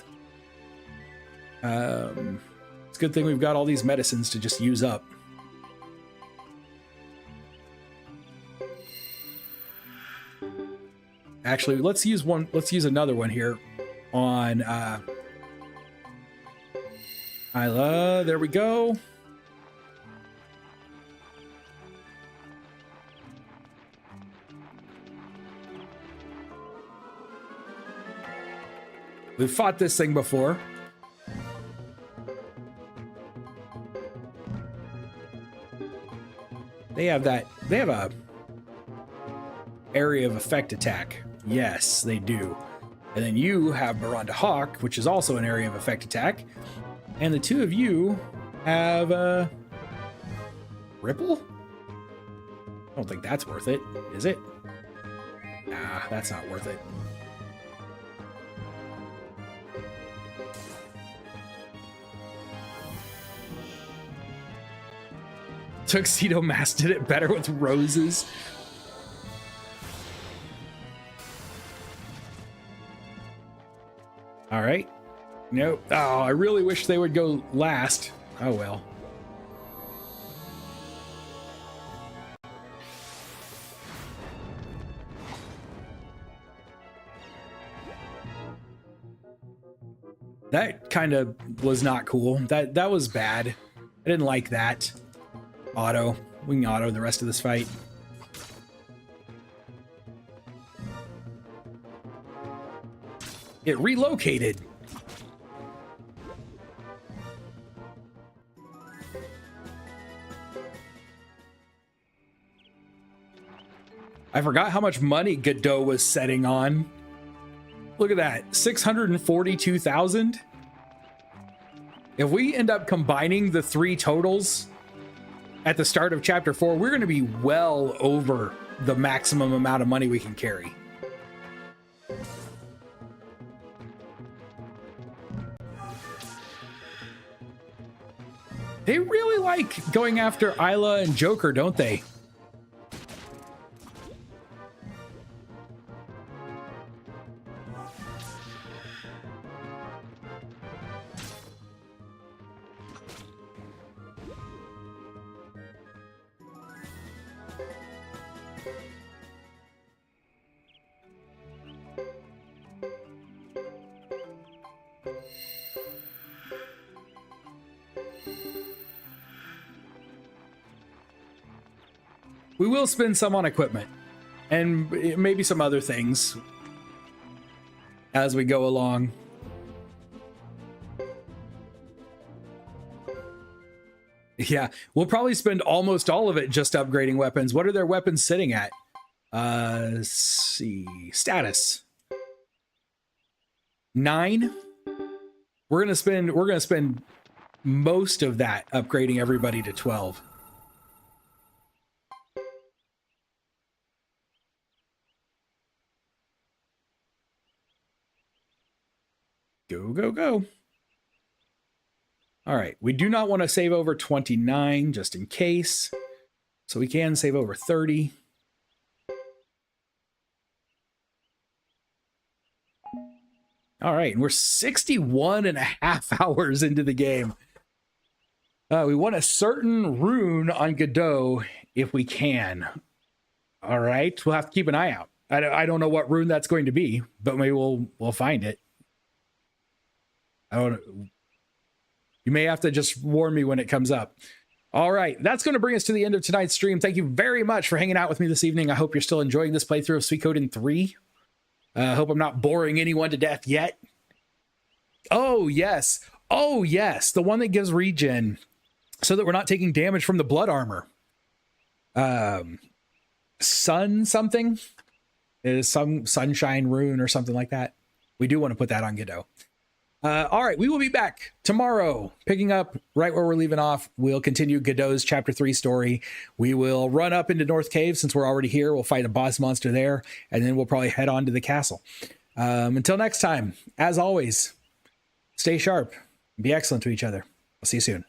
It's a good thing we've got all these medicines to just use up. Actually, let's use another one here on Isla. There we go. We've fought this thing before. They have a area of effect attack. Yes, they do. And then you have Baronda Hawk, which is also an area of effect attack. And the two of you have Ripple? I don't think that's worth it, is it? Nah, that's not worth it. Tuxedo Mask did it better with roses. All right. Nope. Oh, I really wish they would go last. Oh, well. That kind of was not cool. That was bad. I didn't like that. Auto. We can auto the rest of this fight. It relocated. I forgot how much money Godot was setting on. Look at that, 642,000. If we end up combining the three totals at the start of chapter 4, we're going to be well over the maximum amount of money we can carry. They really like going after Isla and Joker, don't they? We will spend some on equipment and maybe some other things as we go along. Yeah, we'll probably spend almost all of it just upgrading weapons. What are their weapons sitting at? Let's see. Status 9. We're gonna spend most of that upgrading everybody to 12. Go, go, go. All right, we do not want to save over 29 just in case. So we can save over 30. All right, and we're 61 and a half hours into the game. We want a certain rune on Godot if we can. All right, we'll have to keep an eye out. I don't know what rune that's going to be, but maybe we'll find it. I don't know. You may have to just warn me when it comes up. All right, that's going to bring us to the end of tonight's stream. Thank you very much for hanging out with me this evening. I hope you're still enjoying this playthrough of Suikoden 3. I hope I'm not boring anyone to death yet. Oh, yes. Oh, yes. The one that gives regen so that we're not taking damage from the blood armor. Sun something? Is some sunshine rune or something like that. We do want to put that on Godot. All right, we will be back tomorrow, picking up right where we're leaving off. We'll continue Godot's Chapter 3 story. We will run up into North Cave since we're already here. We'll fight a boss monster there, and then we'll probably head on to the castle. Until next time, as always, stay sharp, be excellent to each other. I'll see you soon.